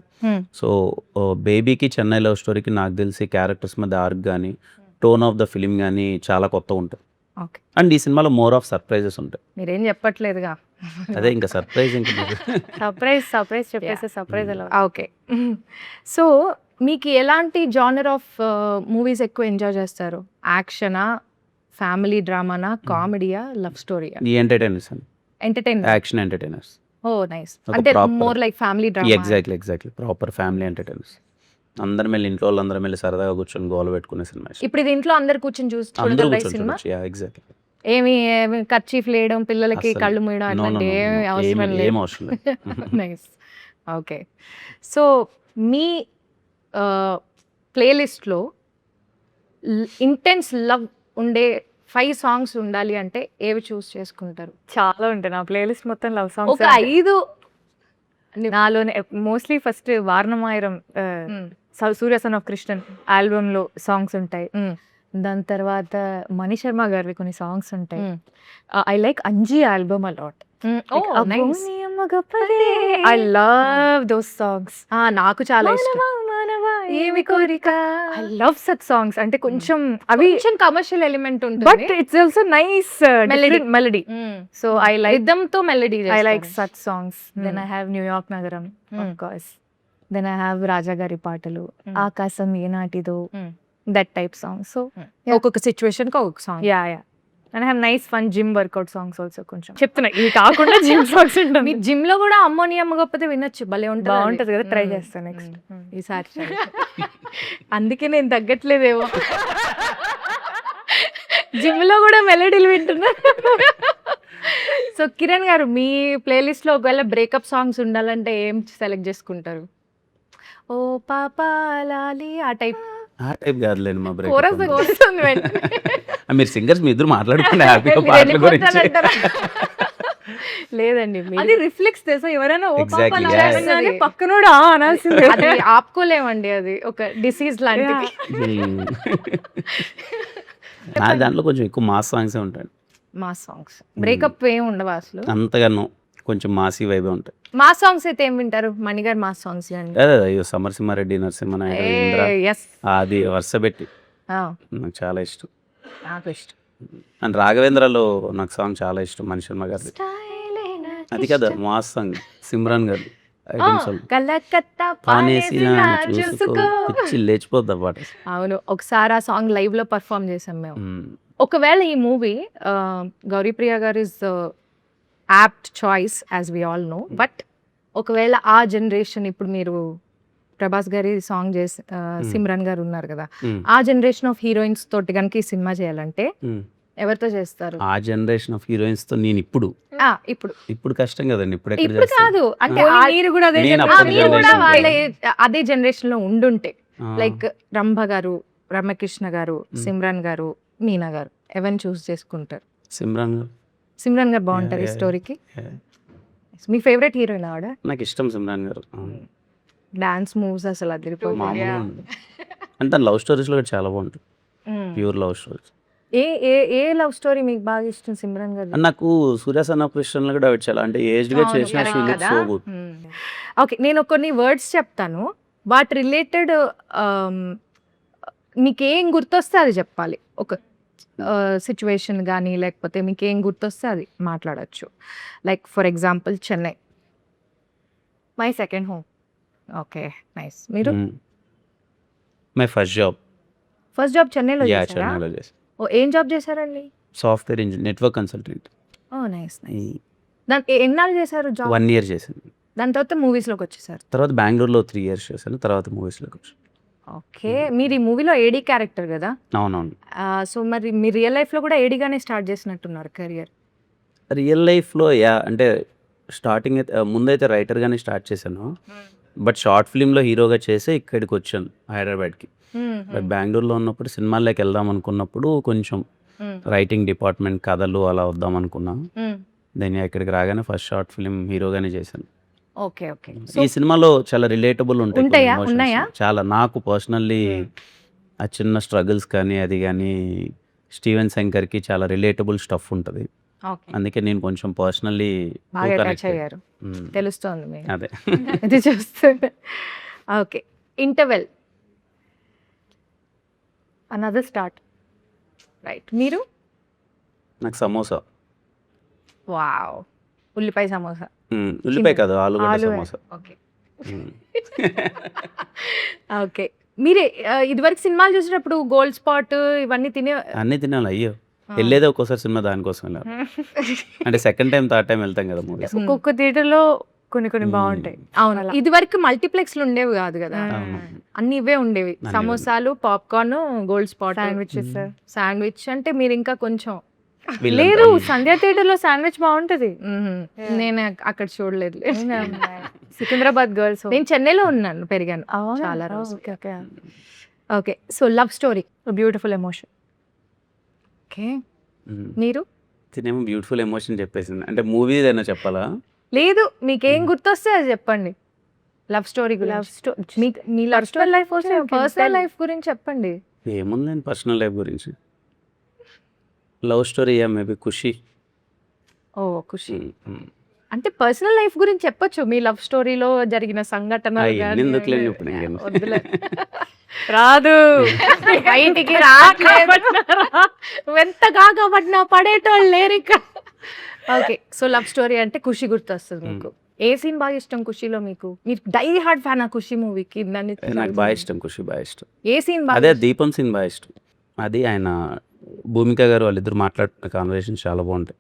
సో బేబీకి చెన్నై లవ్ స్టోరీకి నాకు తెలిసి క్యారెక్టర్స్ మధ్య ఆర్క్ కానీ టోన్ ఆఫ్ ద ఫిలిం కానీ చాలా కొత్త ఉంటుంది. అండ్ ఈ సినిమాలో మోర్ ఆఫ్ సర్ప్రైజెస్ ఉంటాయి. మీరేం చెప్పట్లేదుగా, అదే ఇంకా సర్ప్రైజ్. ఇంకా సర్ప్రైజ్ చెప్పేసి సర్ప్రైజ్ అలా. ఓకే, సో మీకు ఎలాంటి జానర్ ఆఫ్ మూవీస్ ఎక్కువ ఎంజాయ్ చేస్తారు? యాక్షనా, ఫ్యామిలీ డ్రామానా, కామెడీయా, లవ్ స్టోరీయా? ఈ ఎంటర్టైనర్స్ అండి, ఎంటర్టైన్మెంట్, యాక్షన్ ఎంటర్టైనర్స్. ఓ నైస్. అంటే more like family drama. Exactly proper family entertainers. అందరం వెళ్ళి ఇంట్లో వాళ్ళందరం వెళ్ళి సరదాగా కూర్చొని గోల పెట్టుకునే సినిమా ఇష్టం. ఇప్పుడు ఇది ఇంట్లో అందరు కూర్చొని అందరూ చూడగలరా ఈ కూర్చొని సినిమా? చూడొచ్చు. ఎగ్జాక్ట్లీ. ఏమి కర్చీఫ్ లేయడం, పిల్లలకి అస్సలు. కళ్ళు మూయడం నో నో అట్లాంటి నో ఏమి అవసరం ఏం లేదు. అవసరం లేదు. నైస్. ఓకే. సో మీ ప్లేలిస్ట్లో ఇంటెన్స్ లవ్ ఉండే 5 సాంగ్స్ ఉండాలి అంటే ఏవి చూస్ చేసుకుంటారు? చాలా ఉంటాయి నా ప్లేలిస్ట్ మొత్తం లవ్ ఒక సాంగ్స్. 5. నాలోనే mostly first Vaaranam Aayiram Suriya son of Krishnan album లో సాంగ్స్ ఉంటాయి. దాని తర్వాత మణి శర్మ గారివి కొన్ని సాంగ్స్ ఉంటాయి. I like Anji album a lot. I love those songs. నాకు చాలా ఇష్టం. ఏమి కోరిక, ఐ లవ్ సచ్ సాంగ్స్. అంటే కొంచెం అవి కొంచెం కమర్షియల్ ఎలిమెంట్ బట్ ఉంటుంది. It's also nice melody. So I like rhythm తో melody. I like such songs. Then I have New York Nagaram, of course. Then I have Raja Gari Paatalu, Akasam Yenatido, that type songs. So ఒక్కొక్క సిచ్యువేషన్ కి ఒక్కొక్క song. yeah. And I have nice fun gym workout songs also. కొంచెం చెప్తున్నా ఇవి కాకుండా జిమ్ సాంగ్స్ మీ ఉంటుంది. జిమ్ లో కూడా అమ్మోనియం కాకపోతే వినొచ్చు, భలే ఉంటుంది. బాగుంటది కదా, ట్రై చేస్తాను నెక్స్ట్. ఈసారి try. అందుకే నేను తగ్గట్లేదేమో. జిమ్ లో కూడా మెలడీలు వింటున్నా. సో కిరణ్ గారు, మీ ప్లేలిస్ట్ లో ఒకవేళ బ్రేకప్ సాంగ్స్ ఉండాలంటే ఏం సెలెక్ట్ చేసుకుంటారు? ఓ పాపా లాలి ఆ టైప్. ఆ టైప్ కాదులేండి మా బ్రేక్. కోరస్ వస్తుంది వెంటనే. మీరు సింగర్స్ మీ ఇద్దరు మాట్లాడుకోండి హ్యాపీగా మీరు పాటల గురించి. వెళ్ళిపోతానంటారా? లేదండి, అది రిఫ్లెక్స్ తెలుసా, ఎవరైనా ఓ Exactly, పాప yeah. అనగానే పక్కనోడు ఆ అనాల్సిందే. అది ఆపుకోలేమండి, అది ఒక డిసీజ్ లాంటిది. నా దాంట్లో కొంచెం ఎక్కువ మాస్ సాంగ్సే ఉంటాయి. మా సాంగ్స్ బ్రేకప్ ఏం ఉండవా అసలు? అంతగానో కొంచెం మాసీ వైబే ఉంటాయి. మా సాంగ్స్ అయితే ఏం వింటారు? మణిగారు మా సాంగ్స్ అండి. అదే అయ్యో సమరసింహారెడ్డి, నరసింహనాయుడు, ఇంద్ర, ఎస్, అది వరుస పెట్టి నాకు చాలా ఇష్టం. నాకు ఇష్టం. అండ్ రాఘవేంద్రలో నాకు సాంగ్ చాలా ఇష్టం, మణి శర్మ గారిది. అది కదా మాస్ సాంగ్, సిమ్రాన్ గారు ఐటమ్ సాంగ్. కలకత్తా పానేసిన పానేసిన చూసుకో, పిచ్చి లేచిపోద్ది ఆ పాట. అవును, ఒకసారి ఆ సాంగ్ లైవ్ లో పర్ఫామ్ చేసాం మేము. ఒకవేళ ఈ మూవీ గౌరీప్రియ గారు is apt choice as we all know, but ఒకవేళ ఆ జనరేషన్, ఇప్పుడు మీరు ప్రభాస్ గారి సాంగ్ చేసి సిమ్రన్ గారు ఉన్నారు కదా, ఆ జనరేషన్ ఆఫ్ హీరోయిన్స్ తోటి కనుక ఈ సినిమా చేయాలంటే ఎవరితో చేస్తారు? ఆ జనరేషన్ ఆఫ్ హీరోయిన్స్ తో నేను ఇప్పుడు కష్టం కదండి. ఇప్పుడు ఎక్కడ ఇప్పుడు చేస్తాను? కాదు, అంటే మీరు కూడా అదే నేను generation. అప్పుడు మీరు కూడా generation వాళ్ళ కి. అదే జనరేషన్ లో ఉండుంటే, ఆ, లైక్ రంభ గారు, రమ్యకృష్ణ గారు, సిమ్రాన్ గారు, మీనా గారు, ఎవరిని చూస్ చేసుకుంటారు? సిమ్రాన్ గారు. సిమ్రాన్ గారు బాగుంటారు ఈ Yeah, yeah, స్టోరీకి. Yeah. మీ ఫేవరెట్ హీరోయిన్ ఆవిడ. నాకు ఇష్టం సిమ్రాన్ గారు. డాన్స్ మూవ్స్ అసలు అదిరిపోతుంది. మామూలుగా ఉంది. అంటే లవ్ స్టోరీస్ లో కూడా చాలా బాగుంటుంది, ప్యూర్ లవ్ స్టోరీస్. ఏ ఏ ఏ లవ్ స్టోరీ మీకు బాగా ఇష్టం సిమ్రాన్ గారు? అండ్ నాకు సూర్య సన్ ఆఫ్ కృష్ణ కూడా ఆవిడ చాలా అంటే ఏజ్డ్ గా చేసిన she looks so good. Okay, నేను కొన్ని వర్డ్స్ చెప్తాను, వాటి రిలేటెడ్ మీకు ఏం గుర్తొస్తే అది చెప్పాలి. ఒక సిచ్యువేషన్ కానీ లేకపోతే మీకు ఏం గుర్తొస్తే అది మాట్లాడచ్చు. Like for example Chennai, my second home. Okay, nice. మీరు my first job. First job చెన్నైలో యా చేశారా? చెన్నైలో చేశాను. ఓ, ఏం జాబ్ చేశారండి? Software engineer, network consultant. Oh nice nice. దాని ఎన్నాళ్ళు చేశారు జాబ్? 1 year చేశాను. దాని తర్వాత మూవీస్లోకి వచ్చేసారు. తర్వాత బెంగళూరులో 3 years చేశాను, తర్వాత మూవీస్లోకి వచ్చాను. ఓకే, మీరు ఈ మూవీలో ఏడీ క్యారెక్టర్ కదా, అవునవును. సో మరి మీ రియల్ లైఫ్లో కూడా ఏడీగానే స్టార్ట్ చేసినట్టున్నారు కెరియర్. రియల్ లైఫ్లో అంటే స్టార్టింగ్ అయితే ముందైతే రైటర్గానే స్టార్ట్ చేశాను, బట్ షార్ట్ ఫిల్మ్లో హీరోగా చేసి ఇక్కడికి వచ్చాను హైదరాబాద్కి. బట్ బెంగళూరులో ఉన్నప్పుడు సినిమాల్లోకి వెళ్దాం అనుకున్నప్పుడు కొంచెం రైటింగ్ డిపార్ట్మెంట్, కథలు అలా వద్దాం అనుకున్నాను. దెన్ ఇక్కడికి రాగానే ఫస్ట్ షార్ట్ ఫిల్మ్ హీరోగానే చేశాను. Okay okay. ఈ సినిమాలో చాలా రిలేటబుల్ ఉంటాయి కొన్ని ఉంటాయా? emotions. ఉన్నాయా? చాలా నాకు పర్సనల్లీ ఆ చిన్న స్ట్రగుల్స్ కానీ అది కానీ స్టీవెన్ శంకర్కి చాలా రిలేటబుల్ స్టఫ్ ఉంటుంది. ఓకే, అందుకే నేను కొంచెం పర్సనల్లీ బాగా టచ్ అయ్యారు, తెలుస్తోంది మీరు అదే. ఇది చూస్తుంటే. Okay, interval, another start, right. మీరు? నాకు సమోసా. వావ్, ఉల్లిపాయ సమోసా. ఉల్లిపాయ కాదు, ఆలుగడ్డ సమోసా. Okay okay. మీరే ఇదివరకు సినిమాలు చూసినప్పుడు గోల్డ్ స్పాట్ ఇవన్నీ తినే అన్నీ తినాలి. అయ్యో, వెళ్ళేదే ఒక్కోసారి సినిమా దానికోసం వెళ్ళాలి. అంటే సెకండ్ టైం థర్డ్ టైం వెళ్తాం కదా మూవీస్. ఒక్కొక్క థియేటర్లో కొన్ని కొన్ని బాగుంటాయి. అవును, అలా. ఇది వరకు మల్టీప్లెక్స్లు ఉండేవి కాదు కదా, అవును. అన్ని ఇవే ఉండేవి. అన్నీ సమోసాలు, popcorn, gold spot, sandwiches. Sandwich. అంటే మీరు ఇంకా కొంచెం వీళ్ళంతా. లేదు, సంధ్యా థియేటర్ లో శాండ్విచ్ బాగుంటది. నేను అక్కడ చూడలేదు. సికింద్రాబాద్ గర్ల్స్. నేను చెన్నైలో ఉన్నాను, పెరిగాను చాలా రోజులు. Okay okay. Okay, so love story. Beautiful emotion. Okay, మీరు? తినేమో బ్యూటిఫుల్ ఎమోషన్ చెప్పేసింది. అంటే మూవీ ఏదైనా చెప్పాలా? లేదు, మీకేం గుర్తొస్తే అది చెప్పండి. లవ్ స్టోరీ లవ్ గురించి, story. Me love story life also you can personal tell. Life గురించి చెప్పండి. ఏముందండి పర్సనల్ లైఫ్ గురించి. లవ్ స్టోరీ మేబీ ఖుషి. ఓ ఖుషి. అంటే పర్సనల్ లైఫ్ గురించి చెప్పొచ్చు, మీ లవ్ స్టోరీలో జరిగిన సంఘటనలు అవన్నీ గానీ. ఎందుకులేండి ఇప్పుడు ఇంకేం. వద్దులే. రాదు. బయటికి రావట్లేదు. ఎంత కాకపడినా పడేటోళ్ళు లేరు ఇక్కడ. ఓకే, సో లవ్ స్టోరీ అంటే ఖుషి గుర్తొస్తుంది మీకు. ఏ సీన్ బాగా ఇష్టం ఖుషిలో మీకు? మీరు డై హార్డ్ ఫ్యాన్ ఆ ఖుషి మూవీకి? దాన్ని నాకు బాగా ఇష్టం ఖుషి, బాగా ఇష్టం. ఏ సీన్ బాగా అదే దీపం సీన్ బాగా ఇష్టం. అది ఆయన భూమిక గారు వాళ్ళిద్దరు మాట్లాడుతున్న కాన్వర్సేషన్ చాలా బాగుంటాయి.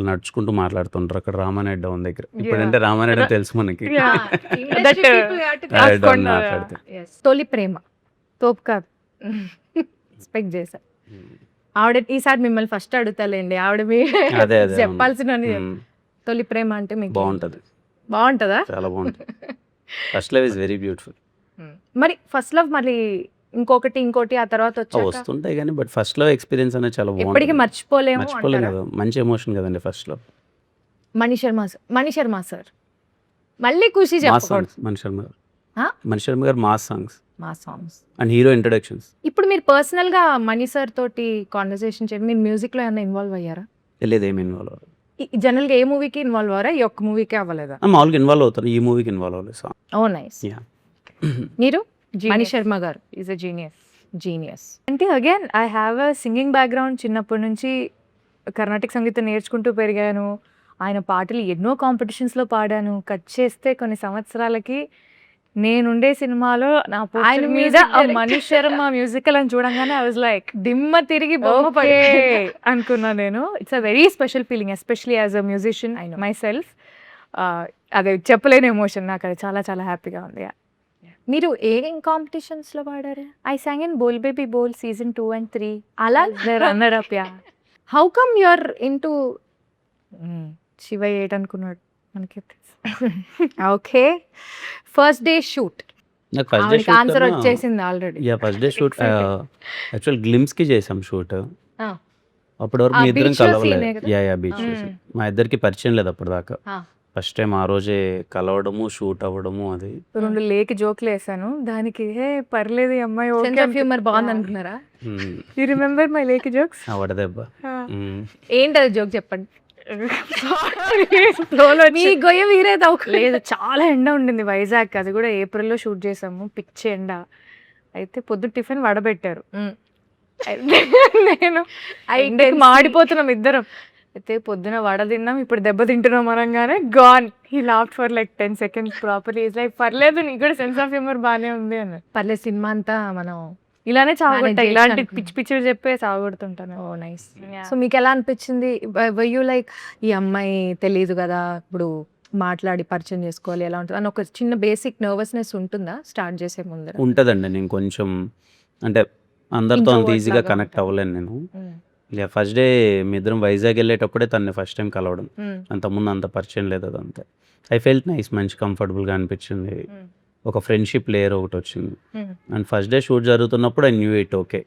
నడుచుకుంటూ మాట్లాడుతుంటారు అక్కడ రామానాయుడు డౌన్ దగ్గర. ఇప్పుడంటే రామానాయుడు తెలుసు మనకి. డౌన్ మాట్లాడితే తొలి ప్రేమ తోపు కాదు, ఎక్స్పెక్ట్ చేశా. ఆవిడ ఈసారి మిమ్మల్ని ఫస్ట్ అడుగుతాలేండి, ఆవిడ మీ అదే అదే చెప్పాల్సిన తొలి ప్రేమ అంటే మీకు బాగుంటది, బాగుంటుందా? చాలా బాగుంటుంది. First love is very beautiful. మరి ఫస్ట్ లవ్ మరి ఇంకోటి ఆ తర్వాత వచ్చాక వస్తుంటాయి కానీ బట్ ఫస్ట్ లవ్ ఎక్స్పీరియన్స్ అనేది చాలా ఎప్పటికీ బాగుంటుంది. మర్చిపోలేము మర్చిపోలేం అంటారా? కదా, మంచి ఎమోషన్ కదండి first love. Mani Sharma sir మళ్ళీ ఖుషి మాస్ చెప్పకూడదు. సాంగ్స్ మణిశర్మ గారు. ఆ? మణిశర్మ గారు మాస్ సాంగ్స్ మా సాంగ్స్. And hero introductions. ఇప్పుడు మీరు పర్సనల్ గా మణి సార్ తోటి కాన్వర్సేషన్ చేయండి, మీరు మ్యూజిక్ లో ఏమైనా ఇన్వాల్వ్ అయ్యారా? లేదు, ఏమి ఇన్వాల్వ్ అవ్వలేదు. జనరల్ గా ఏ మూవీకి ఇన్వాల్వ్ అవ్వరా? ఈ ఒక్క మూవీకే అవ్వలేదా? మామూలుగా ఇన్వాల్వ్ అవుతాను, ఈ మూవీకి ఇన్వాల్వ్ అవ్వలేదు. సాంగ్ ఓ నైస్. మీరు మణి శర్మ గారు ఈజ్ అ జీనియస్. అంటే again I have a singing background. చిన్నప్పటి నుంచి కర్ణాటక సంగీతం నేర్చుకుంటూ పెరిగాను. ఆయన పాటలు ఎన్నో కాంపిటీషన్స్లో పాడాను. కట్ చేస్తే కొన్ని సంవత్సరాలకి నేనుండే సినిమాలో నా ఆయన ఆయన మీద music director. Mani Sharma musical అని చూడంగానే ఐ వాజ్ లైక్ దిమ్మ తిరిగి బొమ్మ ఓకే అనుకున్నా నేను. It's a very special feeling, especially as a musician my self. అదే చెప్పలేని ఎమోషన్, నాకు అది చాలా చాలా హ్యాపీగా ఉంది. మీరు ఏం కాంపిటీషన్స్ లో పాడారు? I sang in Bol baby Bol season 2 and 3 అలా runner up. Yeah. How come you're into Shiva 8 అనుకున్నాడు మనకి. ఓకే, ఫస్ట్ డే షూట్ నాకు ఫస్ట్ డే ఆవిడకి ఆన్సర్ వచ్చేసింది already. First day shoot actual glimpse కి చేసాం షూట్. ఆ. అప్పటి వరకు ఆ మీ ఇద్దరం beach లో కలవలేదు. scene ఏ కదా? బీచ్ మా ఇద్దరికి పరిచయం లేదు అప్పటి దాకా. ఫస్ట్ టైం ఆ రోజే కలవడము, షూట్ అవ్వడము. అది 2 లేకి జోక్లు వేసాను దానికి. హే పర్లేదు ఈ అమ్మాయి సెన్స్ ఆఫ్ హ్యూమర్ బాగుంది అనుకున్నారా? యు రిమెంబర్ మై లేకి జోక్స్? వడదెబ్బ. ఏంటది జోక్ చెప్పండి. మీ మీ గొయ్య వీరేది లేదు, చాలా ఎండ ఉండింది వైజాగ్. అది కూడా ఏప్రిల్లో షూట్ చేసాము, పిచ్చి ఎండ. అయితే పొద్దు టిఫిన్ వడబెట్టారు. నేను ఎండకి మాడిపోతున్నాం ఇద్దరం. అయితే పొద్దున వడ తిన్నాం, ఇప్పుడు దెబ్బ తింటున్నాం అనగానే gone. He laughed for like 10 seconds properly. Is like పర్లేదు నీకు కూడా సెన్స్ ఆఫ్ హ్యూమర్ బాగానే ఉంది అన్న. పర్లేదు, సినిమా అంతా మనం ఇలానే చావగొట్టా, Manage ఇలాంటి చేయొచ్చు పిచ్చి పిచ్చివి చెప్పే చావగొడుతుంటాను. ఓ నైస్. సో మీకు ఎలా అనిపించింది? యూ లైక్ ఈ అమ్మాయి తెలియదు కదా, ఇప్పుడు మాట్లాడి పరిచయం చేసుకోవాలి ఎలా ఉంటుంది అని ఒక చిన్న బేసిక్ నర్వస్నెస్ ఉంటుందా స్టార్ట్ చేసే ముందర? ఉంటుందండి. నేను కొంచెం అంటే అందరితో అంత Introvert ఈజీగా లాగా కనెక్ట్ ఉంటారు. అవ్వలేను నేను. ఫస్ట్ డే మీ ఇద్దరం వైజాగ్ వెళ్ళేటప్పుడే తనని ఫస్ట్ టైం కలవడం. అంతకుముందు అంత పరిచయం లేదు, అదంతే. ఐ ఫెల్ట్ నైస్, మంచి కంఫర్టబుల్గా అనిపించింది. ఒక ఫ్రెండ్షిప్ లేయర్ ఒకటి వచ్చింది. అండ్ ఫస్ట్ డే షూట్ జరుగుతున్నప్పుడు I knew it okay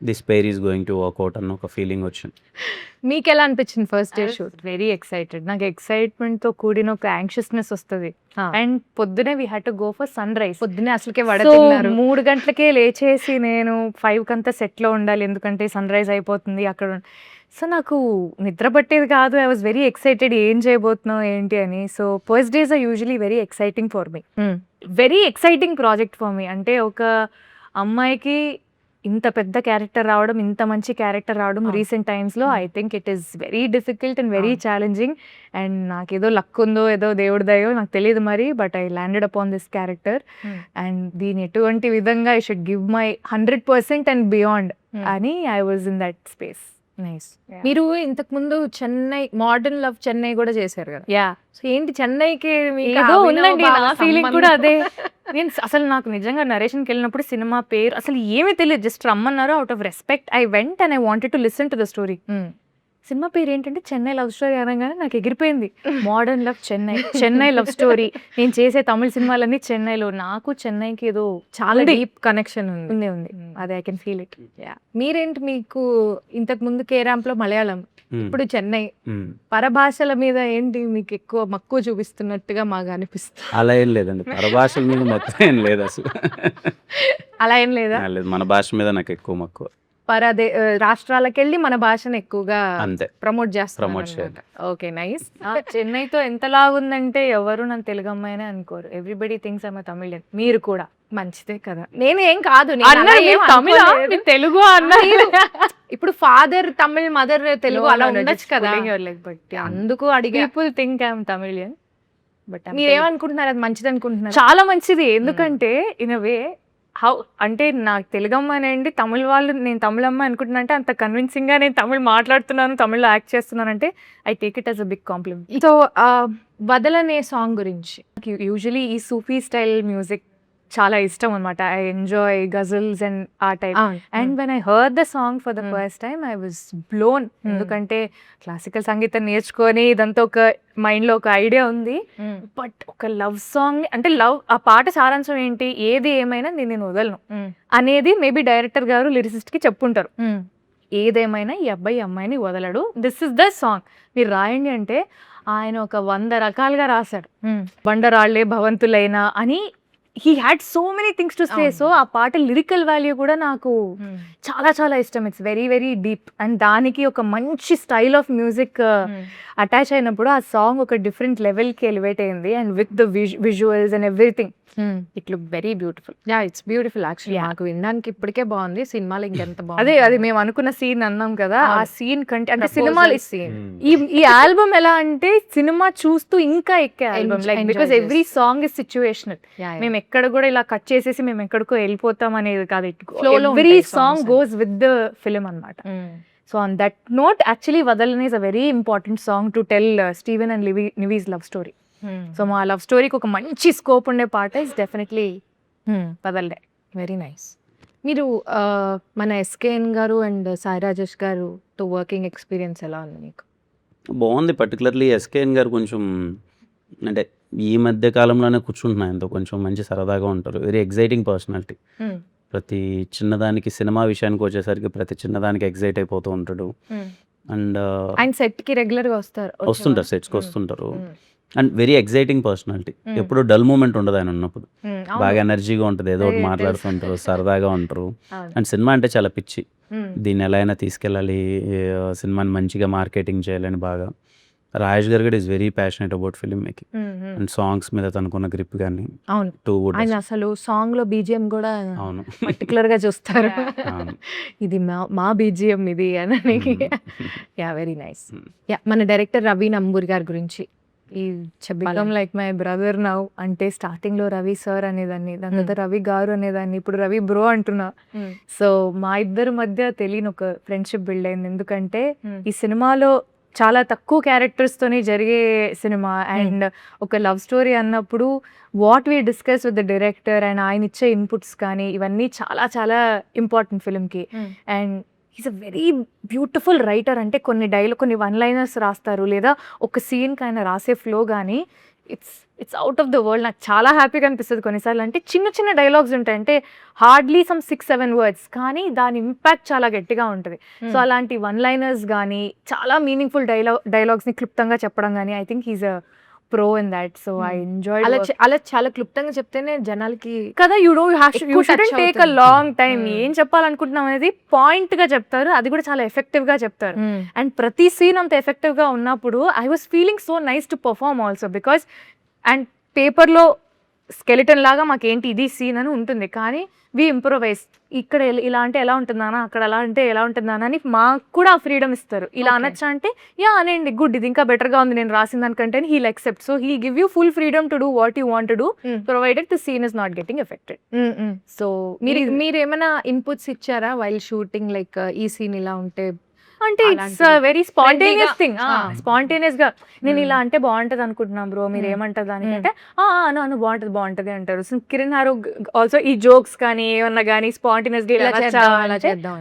this pair is going to work out అన్న ఒక ఫీలింగ్ వచ్చింది. మీకు ఎలా అనిపించింది first day shoot? Very excited. నాకు ఎక్సైట్మెంట్ తో కూడిన ఒక యాంగ్షియస్నెస్ వస్తుంది. అండ్ పొద్దునే we had to go for sunrise. పొద్దునే అసలుకే వడ So, తిన్నారు. 3 గంటలకే లేచేసి నేను 5 కంతా సెట్లో ఉండాలి, ఎందుకంటే సన్ రైజ్ అయిపోతుంది అక్కడ. సో నాకు నిద్ర పట్టేది కాదు. ఐ వాజ్ వెరీ ఎక్సైటెడ్, ఏం చేయబోతున్నావు ఏంటి అని. So first days are usually very exciting for me, very exciting project for me. అంటే ఒక అమ్మాయికి ఇంత పెద్ద క్యారెక్టర్ రావడం, ఇంత మంచి క్యారెక్టర్ రావడం రీసెంట్ టైమ్స్లో I think it is very difficult and very challenging. And నాకేదో లక్ ఉందో ఏదో దేవుడి దయో నాకు తెలియదు మరి, but I landed upon this character. And దీని ఎటువంటి విధంగా I should give my 100% and beyond అని I was in that space. Nice. మీరు ఇంతకు ముందు చెన్నై మోడర్న్ లవ్ చెన్నై కూడా చేశారు కదా. యా సో ఏంటి చెన్నైకి మీకు ఏదో అభినవ్ ఉందండి, బావ నా ఫీలింగ్ కూడా సంబంధం? అదే. నేను అసలు నాకు నిజంగా నరేషన్కి వెళ్ళినప్పుడు సినిమా పేరు అసలు ఏమీ తెలియదు, జస్ట్ రమ్మన్నారు. Out of respect I went and I wanted to listen to the story. Hmm. Cinema పేరు ఏంటంటే చెన్నై లవ్ స్టోరీ అనగానే నాకు ఎగిరిపోయింది. Modern love Chennai, Chennai love story. నేను చేసే తమిళ సినిమాలన్నీ చెన్నైలో. నాకు చెన్నైకి ఏదో చాలా ఉంది. డీప్ కనెక్షన్ ఉంది. ఉంది ఉంది మ్మ్. అదే, ఐ కెన్ ఫీల్ ఇట్. మీరేంటి, మీకు ఇంతకు ముందు కేరాంప్ లో మలయాళం, మ్మ్. ఇప్పుడు చెన్నై, మ్మ్. పరభాషల మీద ఏంటి మీకు ఎక్కువ మక్కువ చూపిస్తున్నట్టుగా మాకు అనిపిస్తుంది. అలా ఏం లేదండి, పరభాషల మీద మొత్తం ఏం లేదు అసలు. అలా ఏం లేదా? లేదు, మన భాష మీద నాకు ఎక్కువ మక్కువ రాష్ట్రాలకు వెళ్ళి మన భాషను ఎక్కువగా అంతే. ప్రమోట్ Promote చేస్తారు. Okay, nice. చెన్నైతో ఎంతలాగుందంటే ఎవరు నన్ను తెలుగు అమ్మాయినే అనుకోరు. Everybody thinks I'm Tamilian. మీరు కూడా మంచిదే కదా. నేను ఏం కాదు, నేను అన్నా, అలా ఏం మీరు తమిళ అనుకోలేదు. మీరు తెలుగు అన్నా. ఇప్పుడు ఫాదర్ తమిళ్, మదర్ తెలుగు, అలా ఉండొచ్చు కదా. బట్ అందుకు అడిగా. People think I'm Tamilian but మీరేమనుకుంటున్నారు, అది మంచిది అనుకుంటున్నారు? చాలా మంచిది. ఎందుకంటే ఇన్ వే హౌ అంటే నాకు తెలుగు అమ్మాయినండి, తమిళ వాళ్ళు నేను తమిళ అమ్మాయి అనుకుంటున్నా అంటే అంత కన్విన్సింగ్ గా నేను తమిళ్ మాట్లాడుతున్నాను, తమిళ్లో యాక్ట్ చేస్తున్నాను అంటే I take it as a big compliment. So వదలనే సాంగ్ గురించి. యూజువలీ ఈ సూఫీ స్టైల్ మ్యూజిక్ చాలా ఇష్టం అనమాట. ఐ ఎంజాయ్ గజల్స్ అండ్ ఆ type. And when I heard the song for the first time I was blown. ఎందుకంటే క్లాసికల్ సంగీతం నేర్చుకొని ఇదంతా ఒక మైండ్ లో ఒక ఐడియా ఉంది. బట్ ఒక లవ్ సాంగ్ అంటే లవ్, ఆ పాట సారాంశం ఏంటి, ఏది ఏమైనా నేను వదలను అనేది మేబీ డైరెక్టర్ గారు లిరిసిస్ట్ కి చెప్పుంటారు. ఏదేమైనా ఈ అబ్బాయి అమ్మాయిని వదలడు, దిస్ ఇస్ ద సాంగ్, మీరు రాయండి అంటే ఆయన ఒక 100 రకాలుగా రాశాడు. బండరాళ్లే భవంతులైనా అని he had so many things to say. So ఆ పాట లిరికల్ వాల్యూ కూడా నాకు చాలా చాలా ఇష్టం. It's very very deep. And దానికి ఒక మంచి స్టైల్ ఆఫ్ మ్యూజిక్ అటాచ్ అయినప్పుడు ఆ సాంగ్ ఒక డిఫరెంట్ లెవెల్కి ఎలివేట్ అయింది. And with the visuals and everything it look very beautiful. Yeah, it's beautiful actually. నాకు వినడానికి ఇప్పటికే బాగుంది, సినిమాలో ఇంకెంత బాగుంది. అదే మేము అనుకున్న సీన్ అన్నాం కదా, ఆ సీన్ కంటే అంటే Proposal సినిమాలో scene. ఈ ఆల్బమ్ ఎలా అంటే సినిమా చూస్తూ ఇంకా ఎక్కే album, like Enjoy because every song is situational. మేము ఎక్కడ కూడా ఇలా కట్ చేసేసి మేము ఎక్కడికో వెళ్ళిపోతాం అనేది కాదు. Flow లో ఎవ్రీ ఉంటాయి song songs. Goes with the film అన్నమాట. So on that note actually వదలని is a very important song to tell Steven and Nivi's love story. So మా లవ్ స్టోరీకి ఒక మంచి స్కోప్ ఉండే పాట ఇస్ డెఫినెట్లీ వదలడే. Very nice. మీరు మన ఎస్కేఎన్ గారు అండ్ సాయి రాజేష్ గారుతో వర్కింగ్ ఎక్స్పీరియన్స్ ఎలా ఉంది మీకు? బాగుంది. పర్టికులర్లీ ఎస్కేఎన్ గారు కొంచెం అంటే ఈ మధ్య కాలంలోనే కూర్చుంటున్నా ఆయనతో, కొంచెం మంచి సరదాగా ఉంటారు. Very exciting personality. ప్రతి చిన్నదానికి, సినిమా విషయానికి వచ్చేసరికి ప్రతి చిన్నదానికి ఎగ్జైట్ అయిపోతూ ఉంటాడు. అండ్ ఆయన సెట్ కి రెగ్యులర్ గా వస్తుంటారు, సెట్స్కి వస్తుంటారు. And very exciting personality. ఎప్పుడు డల్ మూమెంట్ ఉండదు ఆయన ఉన్నప్పుడు. బాగా ఎనర్జీగా ఉంటుంది, ఏదో ఒకటి మాట్లాడుతుంటారు, సరదాగా ఉంటారు. అండ్ సినిమా అంటే చాలా పిచ్చి. దీన్ని ఎలా అయినా తీసుకెళ్ళాలి, సినిమాని మంచిగా మార్కెటింగ్ చేయాలని బాగా. రాజేష్ గారు కూడా is very passionate about film making and songs మీద తనకున్న గ్రిప్ కానీ అవును. టూ వుడ్. ఆయన అసలు సాంగ్ లో బీజిఎం కూడా అవును. పర్టికులర్ గా చూస్తారు. అవును. ఇది మా బీజిఎం ఇది అని. Yeah, very nice. యా, మన డైరెక్టర్ రవి నంబూరి గారి గురించి. ఈ become like my brother now. అంటే స్టార్టింగ్ లో రవి సార్ అనేదాన్ని, దాని తర్వాత రవి గారు అనేదాన్ని, ఇప్పుడు రవి బ్రో అంటున్నా. సో మా ఇద్దరి మధ్య తెలియని ఒక ఫ్రెండ్షిప్ బిల్డ్ అయింది. ఎందుకంటే ఈ సినిమాలో చాలా తక్కువ క్యారెక్టర్స్ తోనే జరిగే సినిమా. అండ్ ఒక లవ్ స్టోరీ అన్నప్పుడు what we discuss with the director and ఆయన ఇచ్చే ఇన్పుట్స్ కానీ ఇవన్నీ చాలా చాలా ఇంపార్టెంట్ ఫిల్మ్కి. And is a very beautiful writer. అంటే కొన్ని వన్ లైనర్స్ రాస్తారు, లేదా ఒక సీన్కి ఆయన రాసే ఫ్లో కానీ it's out of the world. నాకు చాలా హ్యాపీగా అనిపిస్తుంది కొన్నిసార్లు. అంటే చిన్న చిన్న డైలాగ్స్ ఉంటాయి, అంటే హార్డ్లీ సమ్ 6-7 వర్డ్స్, కానీ దాని ఇంపాక్ట్ చాలా గట్టిగా ఉంటుంది. సో అలాంటి వన్ లైనర్స్ కానీ చాలా మీనింగ్ఫుల్ డైలాగ్స్ని క్లుప్తంగా చెప్పడం కానీ I think he's a pro in that. So I enjoy అలా చాలా క్లుప్తంగా చెప్తేనే జనాలకి కదా, you shouldn't take a long time. ఏం చెప్పాలనుకుంటున్నాం అనేది పాయింట్ గా చెప్తారు, అది కూడా చాలా ఎఫెక్టివ్ గా చెప్తారు. అండ్ ప్రతి సీన్ అంత ఎఫెక్టివ్ గా ఉన్నప్పుడు I was feeling so nice to perform also. Because and పేపర్లో స్కెలిటన్ లాగా మాకేంటి ఇది సీన్ అని ఉంటుంది, కానీ వి ఇంప్రొవైజ్. ఇక్కడ ఇలా అంటే ఎలా ఉంటుందానా, అక్కడ అలా అంటే ఎలా ఉంటుందానా అని మాకు కూడా ఫ్రీడమ్ ఇస్తారు. ఇలా అనొచ్చా అంటే యా అనండి, గుడ్, ఇది ఇంకా బెటర్గా ఉంది నేను రాసిన దానికంటే, he'll accept. So he give you full freedom to do what you want to do, provided the scene is not getting affected. So మీరు ఏమైనా ఇన్పుట్స్ ఇచ్చారా వైల్ షూటింగ్, లైక్ ఈ సీన్ ఇలా ఉంటే అంటే ఇట్స్ అలాంటివి. వెరీ స్పాంటేనియస్ Friendly-గా. థింగ్. ఆ. స్పాంటేనియస్ గా నేను Hmm. ఇలా అంటే బాగుంటది అనుకుంటున్నాం బ్రో, మీరు ఏమంటారు దానికంటే అను బాగుంటది అంటారు. సో కిరణ్ హారు ఆల్సో ఈ జోక్స్ కానీ ఏమన్నా కానీ స్పాంటేనియస్ గా ఇలా చేద్దాం, అలా చేద్దాం.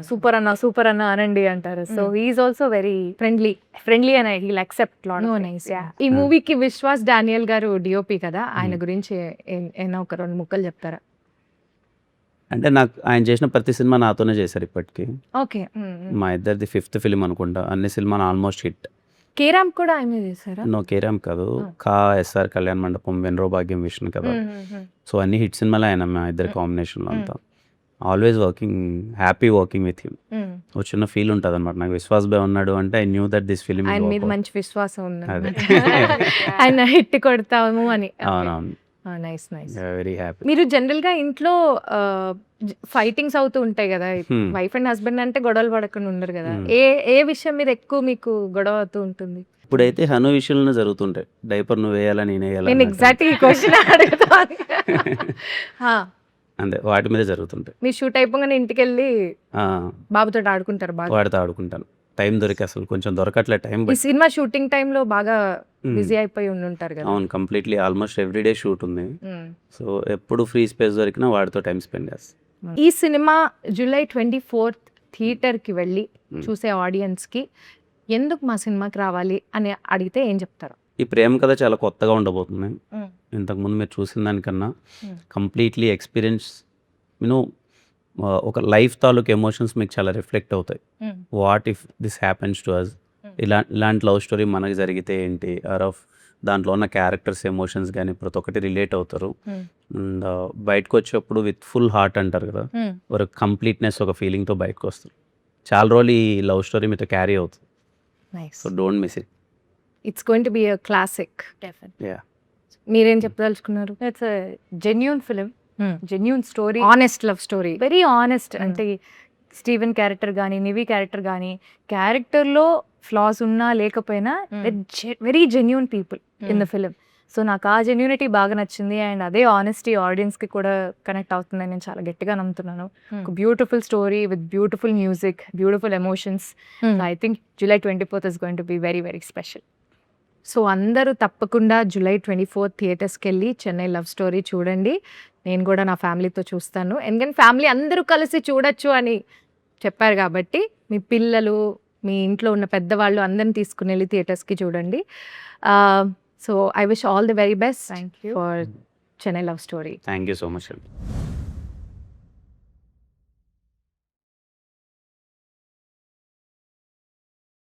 సూపర్ అన్న అనండి అంటారు. So he's also very friendly and he'll accept lot. No, nice. ఈ మూవీకి విశ్వాస్ డానియల్ గారు డిఓపి కదా, ఆయన గురించి ఏమైనా ఒక 2 ముక్కలు చెప్తారా? అంటే నాకు ఆయన చేసిన ప్రతి సినిమా నాతోనే చేశారు ఇప్పటికీ. ఓకే. మా ఇద్దరిది 5th ఫిలిం అనుకుంటా. అన్ని సినిమాలు ఆల్మోస్ట్ హిట్. కేరామ్ కూడా ఆయన చేశారా? నో కేరామ్ కాదు, కా ఎస్ఆర్ కళ్యాణ్ మండపం, వెన్రో భాగ్యం, విష్ణు కదా. సో అన్ని హిట్ సినిమాలే ఆయన మా ఇద్దరి కాంబినేషన్లో అంతా. Always working, happy working with him. ఒక చిన్న ఫీల్ ఉంటుంది అనమాట నాకు. విశ్వాస్ బాయ్ ఉన్నాడు అంటే I knew that this film. ఆయన మీద మంచి విశ్వాసం ఉంది. అదే. ఆయన హిట్ కొడతాము అని. అవునవును, నైస్ నైస్. Very happy. మీరు జనరల్ గా ఇంట్లో ఫైటింగ్స్ అవుతూ ఉంటాయి కదా, వైఫ్ అండ్ హస్బెండ్ అంటే గొడవలు పడకుండా ఉండరు కదా, ఏ విషయం మీద ఎక్కువ మీకు గొడవ అవుతూ ఉంటుంది? ఇప్పుడైతే హను విషయంలో జరుగుతుంటాయి. డైపర్ నువ్వు వేయాలా నేను వేయాలా నేను ఎగ్జాక్ట్ ఈ క్వశ్చన్ అడుగుతాను. అంతే, వాటి మీద జరుగుతుంటాయి. మీరు షూట్ అయిపోగానే ఇంటికి వెళ్ళి ఆ, బాబుతో ఆడుకుంటారు బాగా? వాడితో ఆడుకుంటాను. టైం దొరికి అసలు కొంచెం దొరకట్లే టైం. ఈ సినిమా షూటింగ్ టైంలో బాగా బిజీ అయిపోయి ఉంటారు కదా. అవును, కంప్లీట్లీ ఆల్మోస్ట్ ఎవ్రీడే షూట్ ఉంది. సో ఎప్పుడు ఫ్రీ స్పేస్ దొరికినా వాడితో టైం స్పెండ్ చేస్తాను. ఈ సినిమా జూలై 24th థియేటర్కి వెళ్ళి చూసే ఆడియన్స్కి ఎందుకు మా సినిమాకి రావాలి అని అడిగితే ఏం చెప్తారు? ఈ ప్రేమ కథ చాలా కొత్తగా ఉండబోతుంది. ఇంతకుముందు మీరు చూసిన దానికన్నా కంప్లీట్లీ ఎక్స్పీరియన్స్, యూనో ఒక లైఫ్ తాలూకు ఎమోషన్స్ మీకు చాలా రిఫ్లెక్ట్ అవుతాయి. What if this happens to us, ఇలాంటి లవ్ స్టోరీ మనకి జరిగితే ఏంటి, ఆర్ ఆఫ్ దాంట్లో ఉన్న క్యారెక్టర్స్ ఎమోషన్స్ కానీ ప్రతి ఒక్కటి రిలేట్ అవుతారు. అండ్ బయటకు వచ్చేప్పుడు విత్ ఫుల్ హార్ట్ అంటారు కదా, ఒక కంప్లీట్నెస్, ఒక ఫీలింగ్తో బయటకు వస్తారు. చాలా రోజులు ఈ లవ్ స్టోరీ మీతో క్యారీ అవుతుంది. So don't miss it. It's going to be a classic. Yeah, మీరేం చెప్పదలుచుకున్నారు? It's genuine film, genuine story, honest love story, very honest. అంటే స్టీవెన్ క్యారెక్టర్ కానీ నివి క్యారెక్టర్ కానీ క్యారెక్టర్లో ఫ్లాస్ ఉన్నా లేకపోయినా very genuine people in the film. So నాకు ఆ జెన్యూనిటీ బాగా నచ్చింది. అండ్ అదే ఆనెస్టీ ఆడియన్స్కి కూడా కనెక్ట్ అవుతుందని నేను చాలా గట్టిగా నమ్ముతున్నాను. ఒక beautiful story with beautiful music, beautiful emotions. I think July 24th is going to be very very special. So అందరూ తప్పకుండా జూలై 24th థియేటర్స్కి వెళ్ళి చెన్నై లవ్ స్టోరీ చూడండి. నేను కూడా నా ఫ్యామిలీతో చూస్తాను, ఎందుకంటే ఫ్యామిలీ అందరూ కలిసి చూడొచ్చు అని చెప్పారు కాబట్టి మీ పిల్లలు, మీ ఇంట్లో ఉన్న పెద్దవాళ్ళు అందరిని తీసుకుని వెళ్ళి థియేటర్స్కి చూడండి. So I wish all the very best thank you for Chennai love story. Thank you so much అండి.